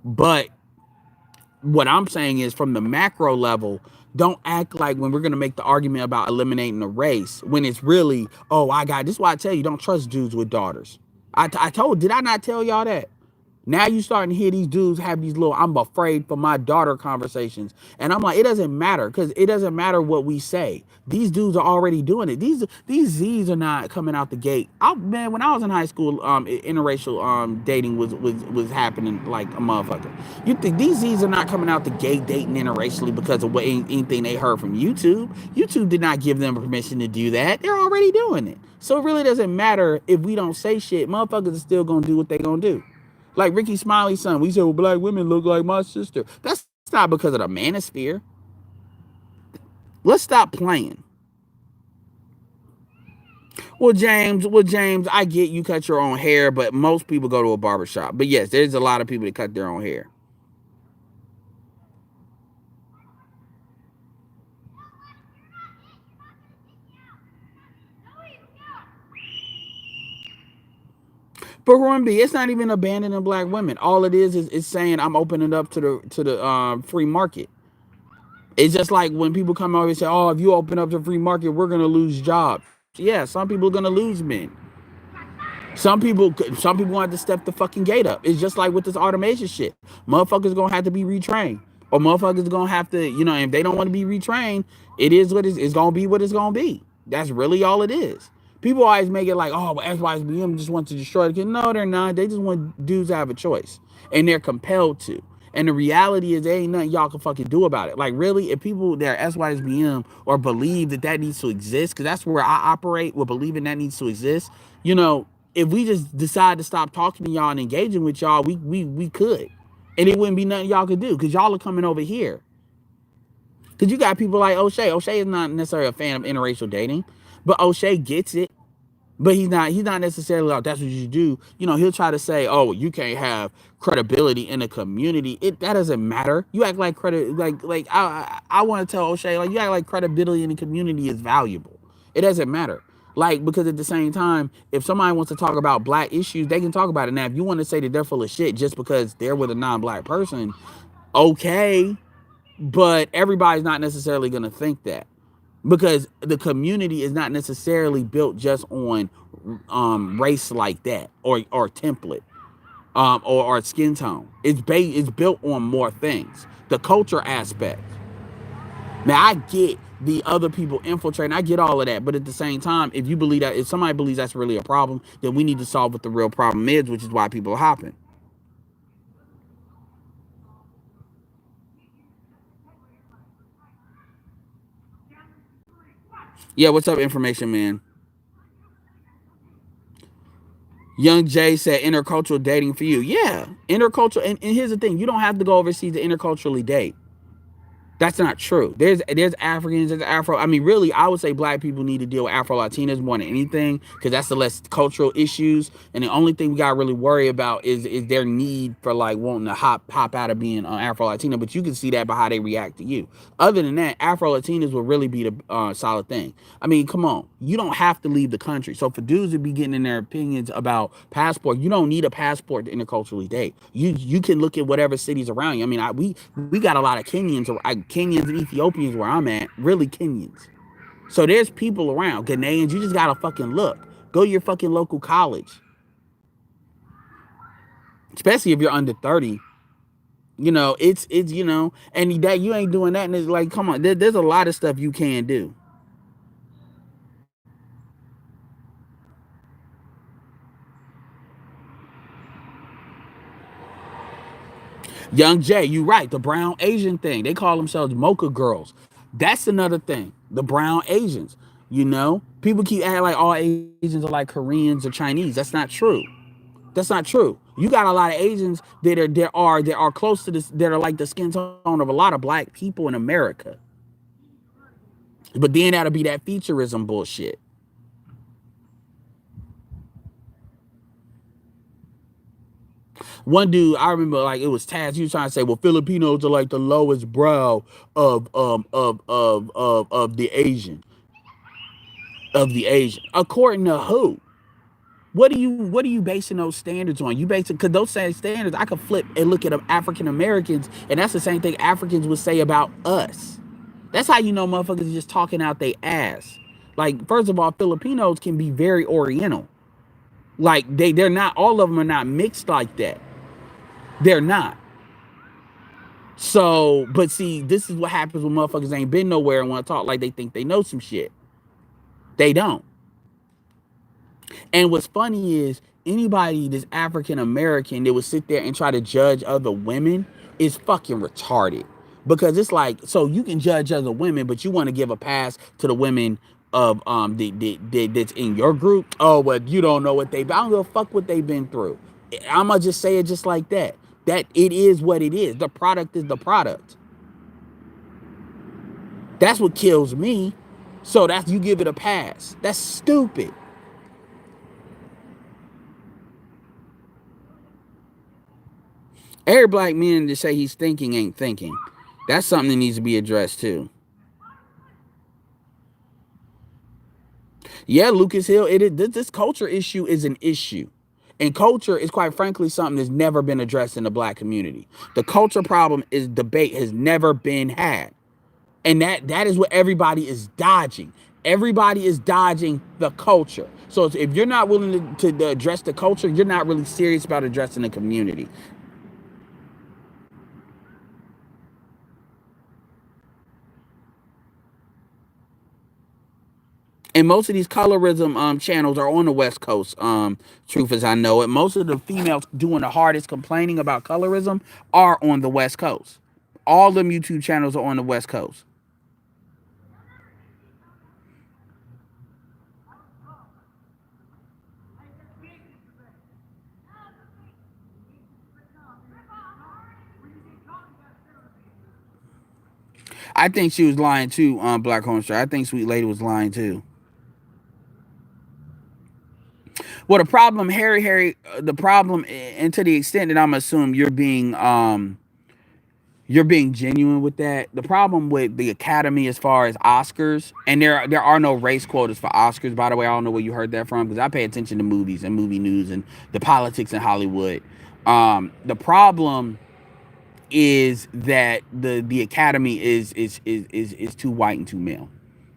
But what I'm saying is, from the macro level, don't act like when we're gonna make the argument about eliminating the race when it's really, oh, I got this. Is why I tell you, don't trust dudes with daughters. I told, did I not tell y'all that? Now you starting to hear these dudes have these little I'm afraid for my daughter conversations. And I'm like, it doesn't matter, because it doesn't matter what we say. These dudes are already doing it. These Z's are not coming out the gate. Man, when I was in high school, interracial dating was happening like a motherfucker. You think these Z's are not coming out the gate dating interracially because of anything they heard from YouTube? YouTube did not give them permission to do that. They're already doing it. So it really doesn't matter if we don't say shit. Motherfuckers are still gonna do what they gonna do. Like Ricky Smiley's son, we said, well, black women look like my sister. That's not because of the manosphere. Let's stop playing. Well, James, I get you cut your own hair, but most people go to a barbershop. But yes, there's a lot of people that cut their own hair. But Hornby, it's not even abandoning black women. All it is saying I'm opening up to the free market. It's just like when people come over and say, "Oh, if you open up the free market, we're gonna lose jobs." Yeah, some people are gonna lose men. Some people want to step the fucking gate up. It's just like with this automation shit. Motherfuckers gonna have to be retrained, or motherfuckers gonna have to, if they don't want to be retrained, it is what it's gonna be. What it's gonna be. That's really all it is. People always make it like, oh, well, XYZBM just wants to destroy the kid. No, they're not. They just want dudes to have a choice, and they're compelled to. And the reality is, there ain't nothing y'all can fucking do about it. Like, really, if people that are SYSBM or believe that needs to exist, because that's where I operate, with believing that needs to exist, if we just decide to stop talking to y'all and engaging with y'all, we could. And it wouldn't be nothing y'all could do, because y'all are coming over here. Because you got people like O'Shea. O'Shea is not necessarily a fan of interracial dating, but O'Shea gets it. But he's not necessarily like, that's what you do. He'll try to say, oh, you can't have credibility in the community. That doesn't matter. You act like I want to tell O'Shea, like, you act like credibility in the community is valuable. It doesn't matter. Like, because at the same time, if somebody wants to talk about black issues, they can talk about it. Now, if you want to say that they're full of shit just because they're with a non-black person, okay. But everybody's not necessarily going to think that, because the community is not necessarily built just on race like that, or template, or skin tone. It's built on more things. The culture aspect. Now, I get the other people infiltrating. I get all of that, but at the same time, if somebody believes that's really a problem, then we need to solve what the real problem is, which is why people are hopping. Yeah, what's up, information man? Young Jay said intercultural dating for you. Yeah, intercultural. And here's the thing: you don't have to go overseas to interculturally date. That's not true. There's Africans, there's Afro. I mean, really, I would say black people need to deal with Afro Latinas more than anything because that's the less cultural issues. And the only thing we gotta really worry about is their need for like wanting to hop out of being Afro Latina. But you can see that by how they react to you. Other than that, Afro Latinas will really be the solid thing. I mean, come on, you don't have to leave the country. So for dudes to be getting in their opinions about passport, you don't need a passport to interculturally date. You can look at whatever cities around you. I mean, we got a lot of Kenyans, Kenyans and Ethiopians where I'm at, really Kenyans. So there's people around, Ghanaians. You just gotta fucking look. Go to your fucking local college, especially if you're under 30. It's and that you ain't doing that, and it's like, come on, there's a lot of stuff you can do. Young Jay, you right. The brown Asian thing. They call themselves mocha girls. That's another thing. The brown Asians. People keep acting like all Asians are like Koreans or Chinese. That's not true. That's not true. You got a lot of Asians that are close to this, that are like the skin tone of a lot of black people in America. But then that'll be that featureism bullshit. One dude, I remember, like, it was Taz. He was trying to say, well, Filipinos are like the lowest brow of the Asian. According to who? What are you basing those standards on? You basing, because those same standards I could flip and look at African Americans, and that's the same thing Africans would say about us. That's how you know motherfuckers are just talking out their ass. Like, first of all, Filipinos can be very Oriental. Like, they're not, all of them are not mixed like that. They're not. So, but see, this is what happens when motherfuckers ain't been nowhere and want to talk like they think they know some shit. They don't. And what's funny is anybody that's African American that would sit there and try to judge other women is fucking retarded. Because it's like, so you can judge other women, but you want to give a pass to the women of that's in your group. Oh, well, you don't know what I don't give a fuck what they've been through. I'ma just say it just like that. That it is what it is. The product is the product. That's what kills me. So that's, you give it a pass. That's stupid. Every black man to say he's thinking ain't thinking. That's something that needs to be addressed too. Yeah, Lucas Hill, it is, this culture issue is an issue. And culture is, quite frankly, something that's never been addressed in the black community. The culture problem is debate has never been had. And that is what everybody is dodging. Everybody is dodging the culture. So if you're not willing to address the culture, you're not really serious about addressing the community. And most of these colorism channels are on the West Coast. Truth as I know it, most of the females doing the hardest complaining about colorism are on the West Coast. All them YouTube channels are on the West Coast. I think she was lying too, Black Hornstar. I think Sweet Lady was lying too. Well, the problem, the problem, and to the extent that I'm assuming you're being genuine with that. The problem with the Academy as far as Oscars, and there are no race quotas for Oscars, by the way. I don't know where you heard that from, because I pay attention to movies and movie news and the politics in Hollywood. The problem is that the Academy is too white and too male.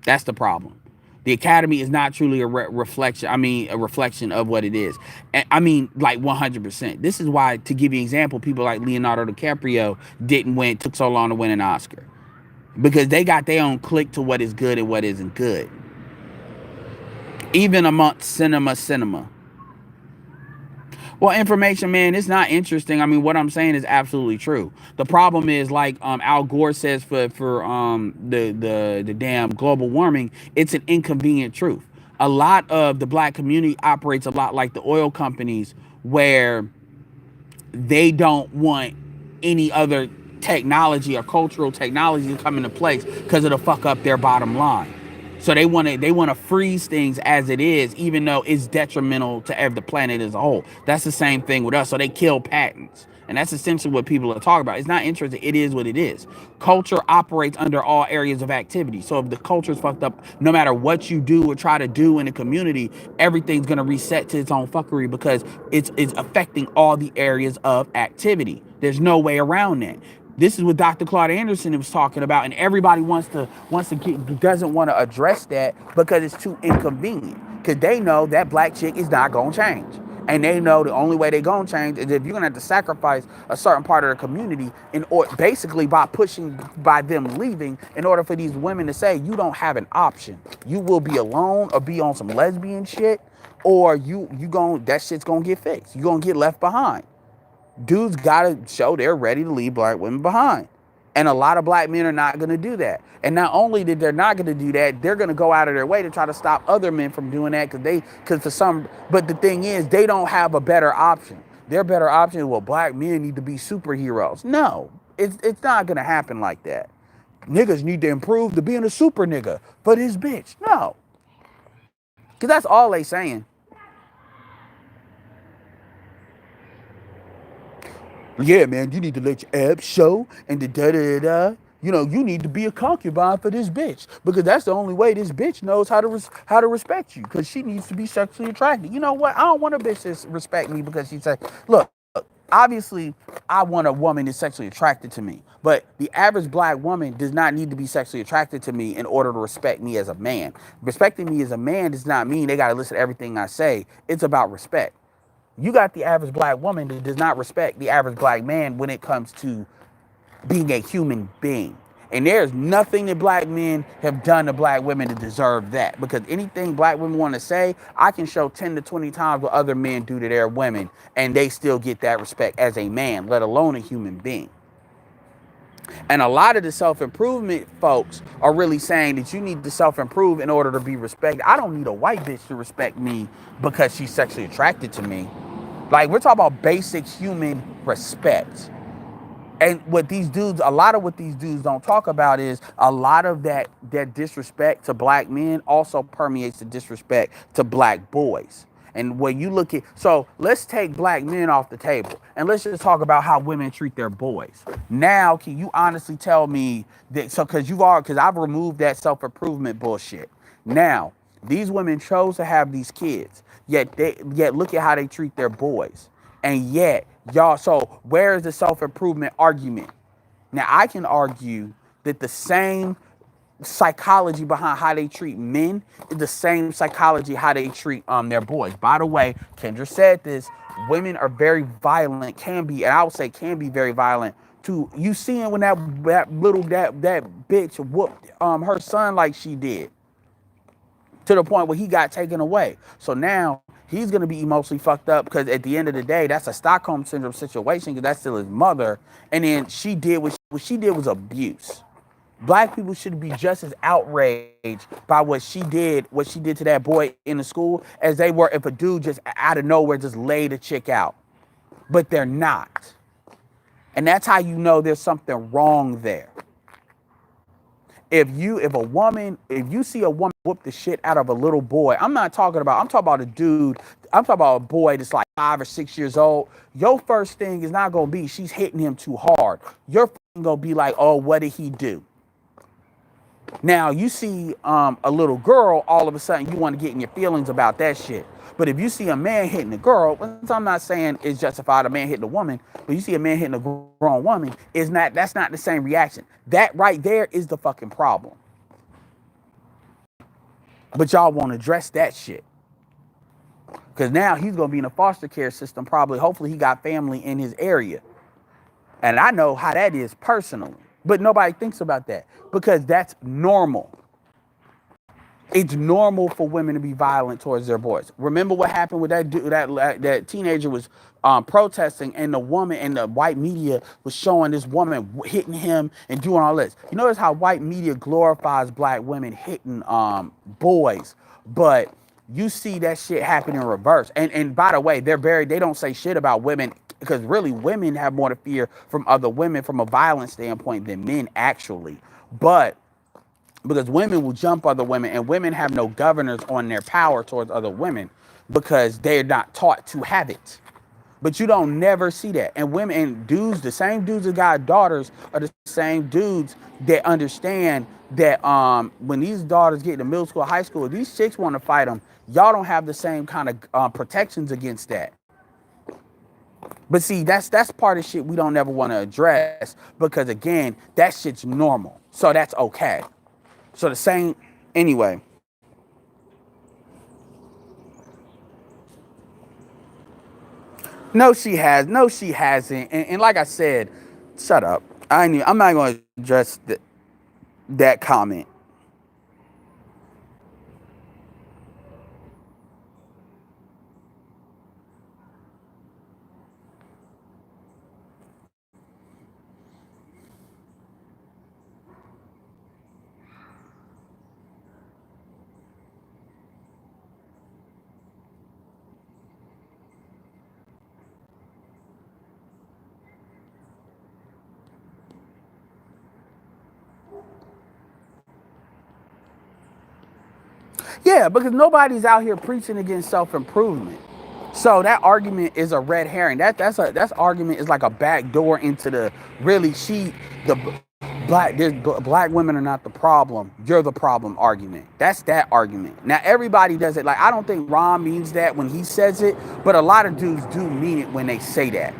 That's the problem. The Academy is not truly a reflection. I mean, a reflection of what it is. And, I mean, like 100%. This is why, to give you an example, people like Leonardo DiCaprio didn't win, took so long to win an Oscar, because they got their own click to what is good and what isn't good. Even amongst cinema. Well, information, man, it's not interesting. I mean, what I'm saying is absolutely true. The problem is, like Al Gore says for the damn global warming, it's an inconvenient truth. A lot of the black community operates a lot like the oil companies, where they don't want any other technology or cultural technology to come into place because it'll fuck up their bottom line. So they want to freeze things as it is, even though it's detrimental to the planet as a whole. That's the same thing with us. So they kill patents. And that's essentially what people are talking about. It's not interesting. It is what it is. Culture operates under all areas of activity. So if the culture is fucked up, no matter what you do or try to do in the community, everything's gonna reset to its own fuckery because it's affecting all the areas of activity. There's no way around that. This is what Dr. Claude Anderson was talking about, and everybody doesn't want to address that because it's too inconvenient. Because they know that black chick is not gonna change, and they know the only way they're gonna change is if you're gonna have to sacrifice a certain part of the community basically by them leaving, in order for these women to say you don't have an option. You will be alone or be on some lesbian shit, or that shit's gonna get fixed. You're gonna get left behind. Dudes gotta show they're ready to leave black women behind. And a lot of black men are not gonna do that. And not only that they're not gonna do that, they're gonna go out of their way to try to stop other men from doing that but the thing is, they don't have a better option. Their better option is, well, black men need to be superheroes. No, it's not gonna happen like that. Niggas need to improve to being a super nigga for this bitch. No. Cause that's all they saying. Yeah, man, you need to let your abs show and the da. You need to be a concubine for this bitch because that's the only way this bitch knows how to respect you, because she needs to be sexually attracted. You know what? I don't want a bitch to respect me because she said, look, obviously I want a woman that's sexually attracted to me, but the average black woman does not need to be sexually attracted to me in order to respect me as a man. Respecting me as a man does not mean they got to listen to everything I say. It's about respect. You got the average black woman that does not respect the average black man when it comes to being a human being. And there's nothing that black men have done to black women to deserve that. Because anything black women want to say, I can show 10 to 20 times what other men do to their women, and they still get that respect as a man, let alone a human being. And a lot of the self-improvement folks are really saying that you need to self-improve in order to be respected. I don't need a white bitch to respect me because she's sexually attracted to me. Like, we're talking about basic human respect. And a lot of what these dudes don't talk about is a lot of that disrespect to black men also permeates the disrespect to black boys. And when you look at, so let's take black men off the table and let's just talk about how women treat their boys. Now, can you honestly tell me that, because I've removed that self-improvement bullshit. Now, these women chose to have these kids, yet look at how they treat their boys. And yet, so where is the self-improvement argument? Now, I can argue that the same psychology behind how they treat men is the same psychology how they treat their boys. By the way, Kendra said this, women are very violent, and I would say can be very violent to, you seeing when that bitch whooped her son like she did, to the point where he got taken away. So now he's going to be emotionally fucked up because at the end of the day, that's a Stockholm Syndrome situation because that's still his mother. And then what she did was abuse. Black people should be just as outraged by what she did to that boy in the school as they were if a dude just out of nowhere just laid a chick out. But they're not. And that's how you know there's something wrong there. If you see a woman whoop the shit out of a little boy, I'm talking about a dude, I'm talking about a boy that's like 5 or 6 years old. Your first thing is not going to be, she's hitting him too hard. Your first thing going to be like, oh, what did he do? Now, you see a little girl, all of a sudden you want to get in your feelings about that shit. But if you see a man hitting a girl, I'm not saying it's justified a man hitting a woman, but you see a man hitting a grown woman, that's not the same reaction. That right there is the fucking problem. But y'all won't address that shit. Because now he's going to be in a foster care system, probably. Hopefully he got family in his area. And I know how that is personally. But nobody thinks about that because that's normal. It's normal for women to be violent towards their boys. Remember what happened with that dude, that teenager was protesting, and the woman and the white media was showing this woman hitting him and doing all this. You notice how white media glorifies black women hitting boys, but you see that shit happen in reverse. And by the way, they don't say shit about women because really women have more to fear from other women from a violence standpoint than men actually. But because women will jump other women, and women have no governors on their power towards other women because they're not taught to have it. But you don't never see that. And women and dudes, the same dudes that got daughters are the same dudes that understand that when these daughters get to middle school, high school, these chicks want to fight them. Y'all don't have the same kind of protections against that. But see, that's part of shit we don't ever want to address because again, that shit's normal. So that's okay. So the same, anyway. No, she has. No, she hasn't. And like I said, shut up. I'm not going to address that comment. Yeah, because nobody's out here preaching against self-improvement. So that argument is a red herring. That's argument is like a back door into the really the black women are not the problem. You're the problem argument. That's that argument. Now everybody does it. Like I don't think Ron means that when he says it, but a lot of dudes do mean it when they say that.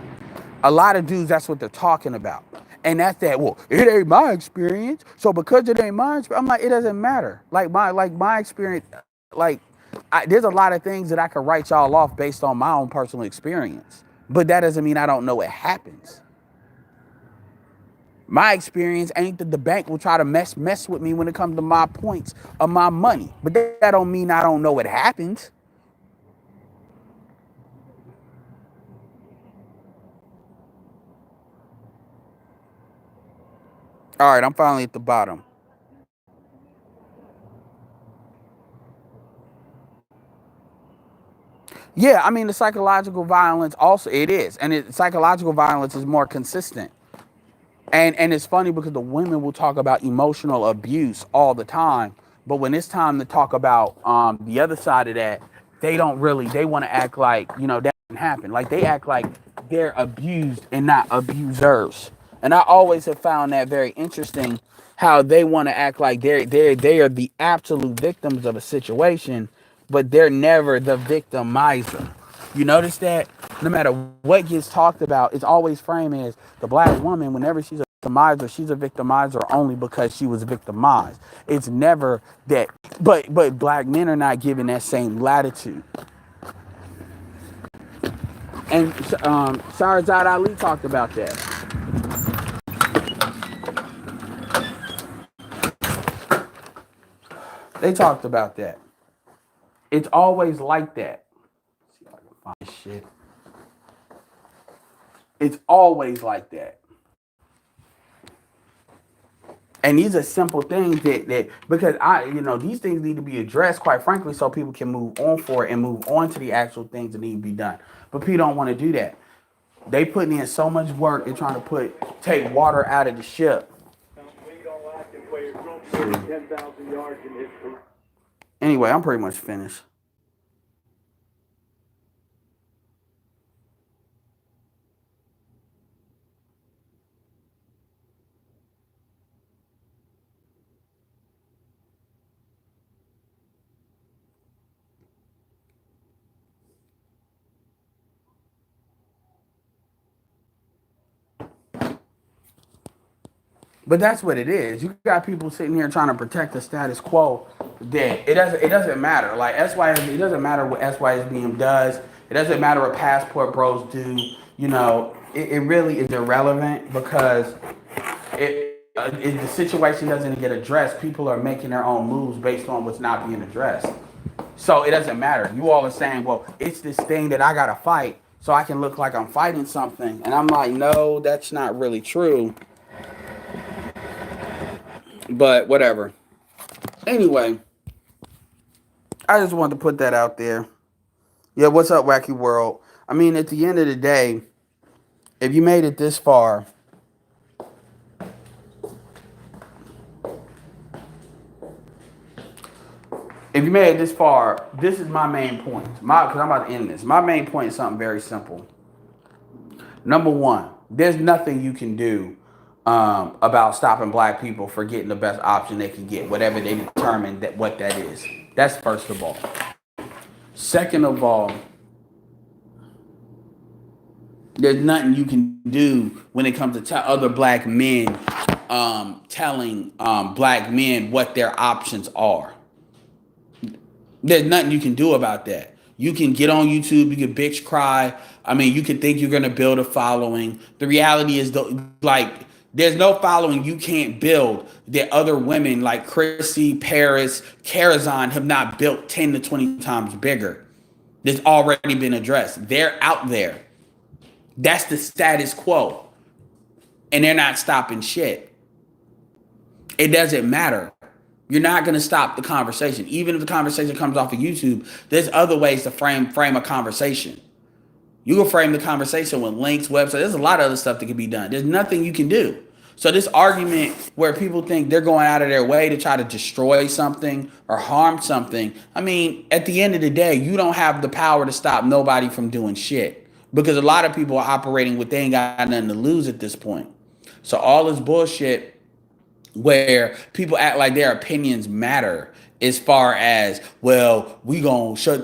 A lot of dudes, that's what they're talking about. And that's that, well, it ain't my experience. So because it ain't my experience, I'm like, it doesn't matter. Like my experience, like there's a lot of things that I could write y'all off based on my own personal experience. But that doesn't mean I don't know what happens. My experience ain't that the bank will try to mess with me when it comes to my points of my money. But that don't mean I don't know what happens. All right, I'm finally at the bottom. Yeah, I mean the psychological violence also it is, and psychological violence is more consistent. And it's funny because the women will talk about emotional abuse all the time, but when it's time to talk about the other side of that, they don't really. They want to act like that didn't happen. Like they act like they're abused and not abusers. And I always have found that very interesting. How they want to act like they are the absolute victims of a situation, but they're never the victimizer. You notice that no matter what gets talked about, it's always framed as the black woman. Whenever she's a victimizer only because she was victimized. It's never that. But black men are not given that same latitude. And Shahrazad Ali talked about that. They talked about that. It's always like that. Let's see if I can find this shit. It's always like that. And these are simple things that because these things need to be addressed, quite frankly, so people can move on for it and move on to the actual things that need to be done. But people don't want to do that. They putting in so much work and trying to take water out of the ship. Anyway, I'm pretty much finished. But that's what it is. You got people sitting here trying to protect the status quo. That it doesn't matter. Like SYS, it doesn't matter what SYSBM does. It doesn't matter what Passport Bros do. It really is irrelevant because if the situation doesn't get addressed, people are making their own moves based on what's not being addressed. So it doesn't matter. You all are saying, well, it's this thing that I gotta fight so I can look like I'm fighting something. And I'm like, no, that's not really true. But whatever. Anyway, I just wanted to put that out there. Yeah, what's up, Wacky World? I mean, at the end of the day, if you made it this far, if you made it this far, this is my main point. Because I'm about to end this. My main point is something very simple. Number one, there's nothing you can do about stopping black people for getting the best option they can get, whatever they determine that what that is. That's first of all. Second of all, there's nothing you can do when it comes to other black men telling black men what their options are. There's nothing you can do about that. You can get on YouTube, you can bitch cry. I mean, you can think you're gonna build a following. The reality is, like, there's no following you can't build that other women like Chrissy, Paris, Karazhan have not built 10 to 20 times bigger. That's already been addressed. They're out there. That's the status quo. And they're not stopping shit. It doesn't matter. You're not going to stop the conversation. Even if the conversation comes off of YouTube, there's other ways to frame a conversation. You can frame the conversation with links, websites. There's a lot of other stuff that can be done. There's nothing you can do. So this argument where people think they're going out of their way to try to destroy something or harm something, I mean, at the end of the day, you don't have the power to stop nobody from doing shit. Because a lot of people are operating with they ain't got nothing to lose at this point. So all this bullshit where people act like their opinions matter as far as, well, we gonna try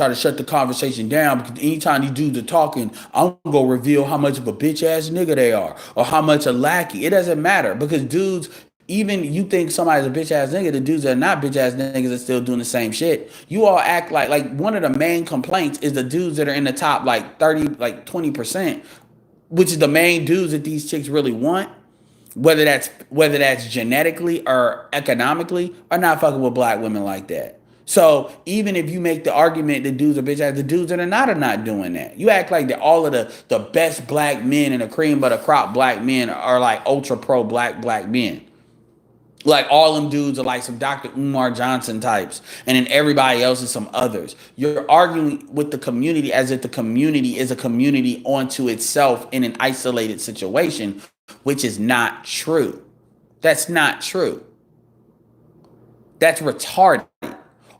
to shut the conversation down because anytime these dudes are talking, I'm gonna reveal how much of a bitch ass nigga they are or how much a lackey. It doesn't matter because dudes, even you think somebody's a bitch ass nigga, the dudes that are not bitch ass niggas are still doing the same shit. You all act like one of the main complaints is the dudes that are in the top like 30, like 20%, which is the main dudes that these chicks really want. Whether that's genetically or economically, are not fucking with black women like that. So even if you make the argument that dudes are bitch ass, the dudes that are not doing that. You act like that all of the best black men and the cream butter crop black men are like ultra pro black men. Like all them dudes are like some Dr. Umar Johnson types, and then everybody else is some others. You're arguing with the community as if the community is a community onto itself in an isolated situation, which is not true. That's not true. That's retarded.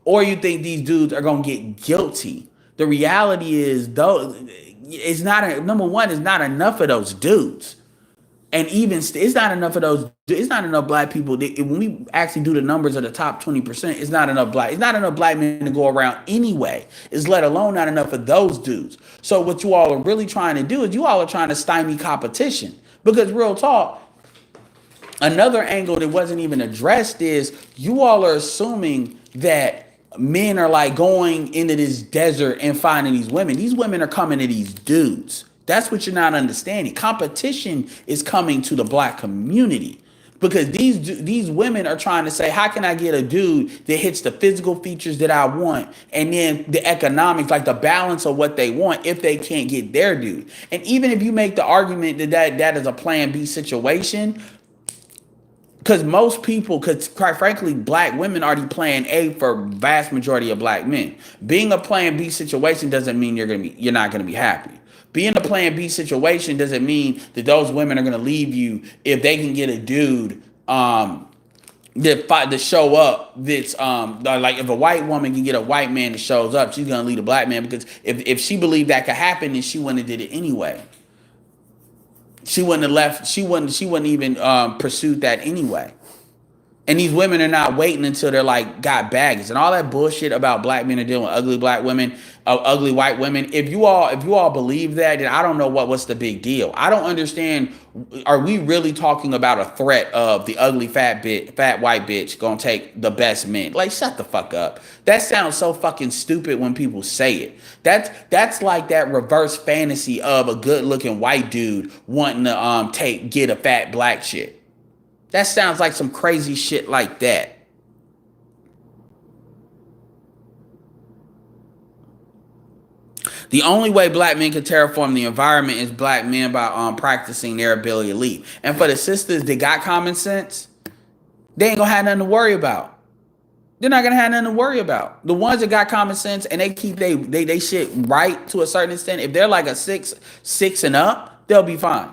Or you think these dudes are gonna get guilty. The reality is, though, it's not number one, it's not enough of those dudes. And even it's not enough of those. It's not enough black people. When we actually do the numbers of the top 20%, it's not enough black. It's not enough black men to go around anyway. It's let alone not enough of those dudes. So what you all are really trying to do is you all are trying to stymie competition. Because real talk, another angle that wasn't even addressed is you all are assuming that men are like going into this desert and finding these women. These women are coming to these dudes. That's what you're not understanding. Competition is coming to the black community because these women are trying to say, how can I get a dude that hits the physical features that I want and then the economics, like the balance of what they want if they can't get their dude. And even if you make the argument that is a plan B situation, because most people, because quite frankly, black women already plan A for vast majority of black men. Being a plan B situation doesn't mean you're not gonna be happy. Being a plan B situation doesn't mean that those women are gonna leave you if they can get a dude that show up. That's like if a white woman can get a white man that shows up, she's gonna leave a black man because if she believed that could happen, then she wouldn't have did it anyway. She wouldn't have left. She wouldn't even pursued that anyway. And these women are not waiting until they're like got baggage and all that bullshit about black men are dealing with ugly black women, ugly white women. If you all believe that, then I don't know what's the big deal. I don't understand. Are we really talking about a threat of the ugly fat white bitch gonna take the best men? Like, shut the fuck up. That sounds so fucking stupid when people say it. That's like that reverse fantasy of a good looking white dude wanting to get a fat black chick. That sounds like some crazy shit like that. The only way black men can terraform the environment is black men by practicing their ability to lead. And for the sisters that got common sense, they ain't gonna have nothing to worry about. They're not gonna have nothing to worry about. The ones that got common sense and they keep they shit right to a certain extent, if they're like a six and up, they'll be fine.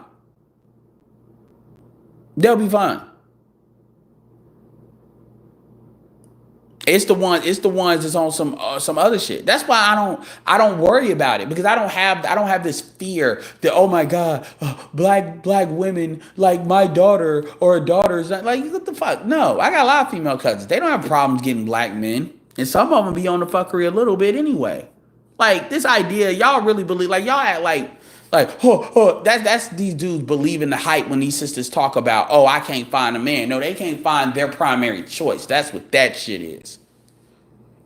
They'll be fine. It's the ones that's on some other shit. That's why I don't worry about it, because I don't have this fear that, oh my god, black women, like my daughter or a daughter's not, like, what the fuck. No, I got a lot of female cousins. They don't have problems getting black men, and some of them be on the fuckery a little bit anyway. Like, this idea, y'all really believe, like, y'all act like, that's these dudes believing the hype when these sisters talk about, oh, I can't find a man. No, they can't find their primary choice. That's what that shit is.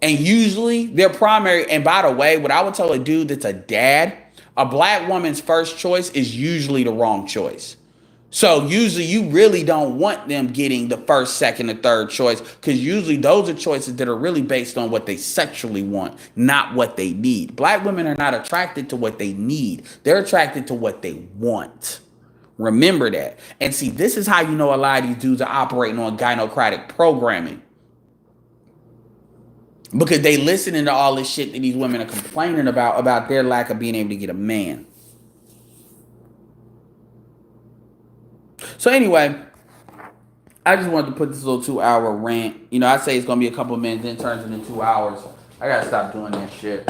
And usually their primary, and by the way, what I would tell a dude that's a dad, a black woman's first choice is usually the wrong choice. So usually you really don't want them getting the first, second, or third choice, because usually those are choices that are really based on what they sexually want, not what they need. Black women are not attracted to what they need. They're attracted to what they want. Remember that. And see, this is how you know a lot of these dudes are operating on gynocratic programming. Because they listening to all this shit that these women are complaining about their lack of being able to get a man. So anyway, I just wanted to put this little 2-hour rant. You know, I say it's going to be a couple of minutes, then it turns into 2 hours. I got to stop doing that shit.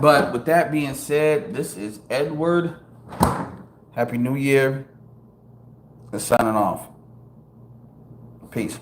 But with that being said, this is Edward. Happy New Year. Signing off. Peace.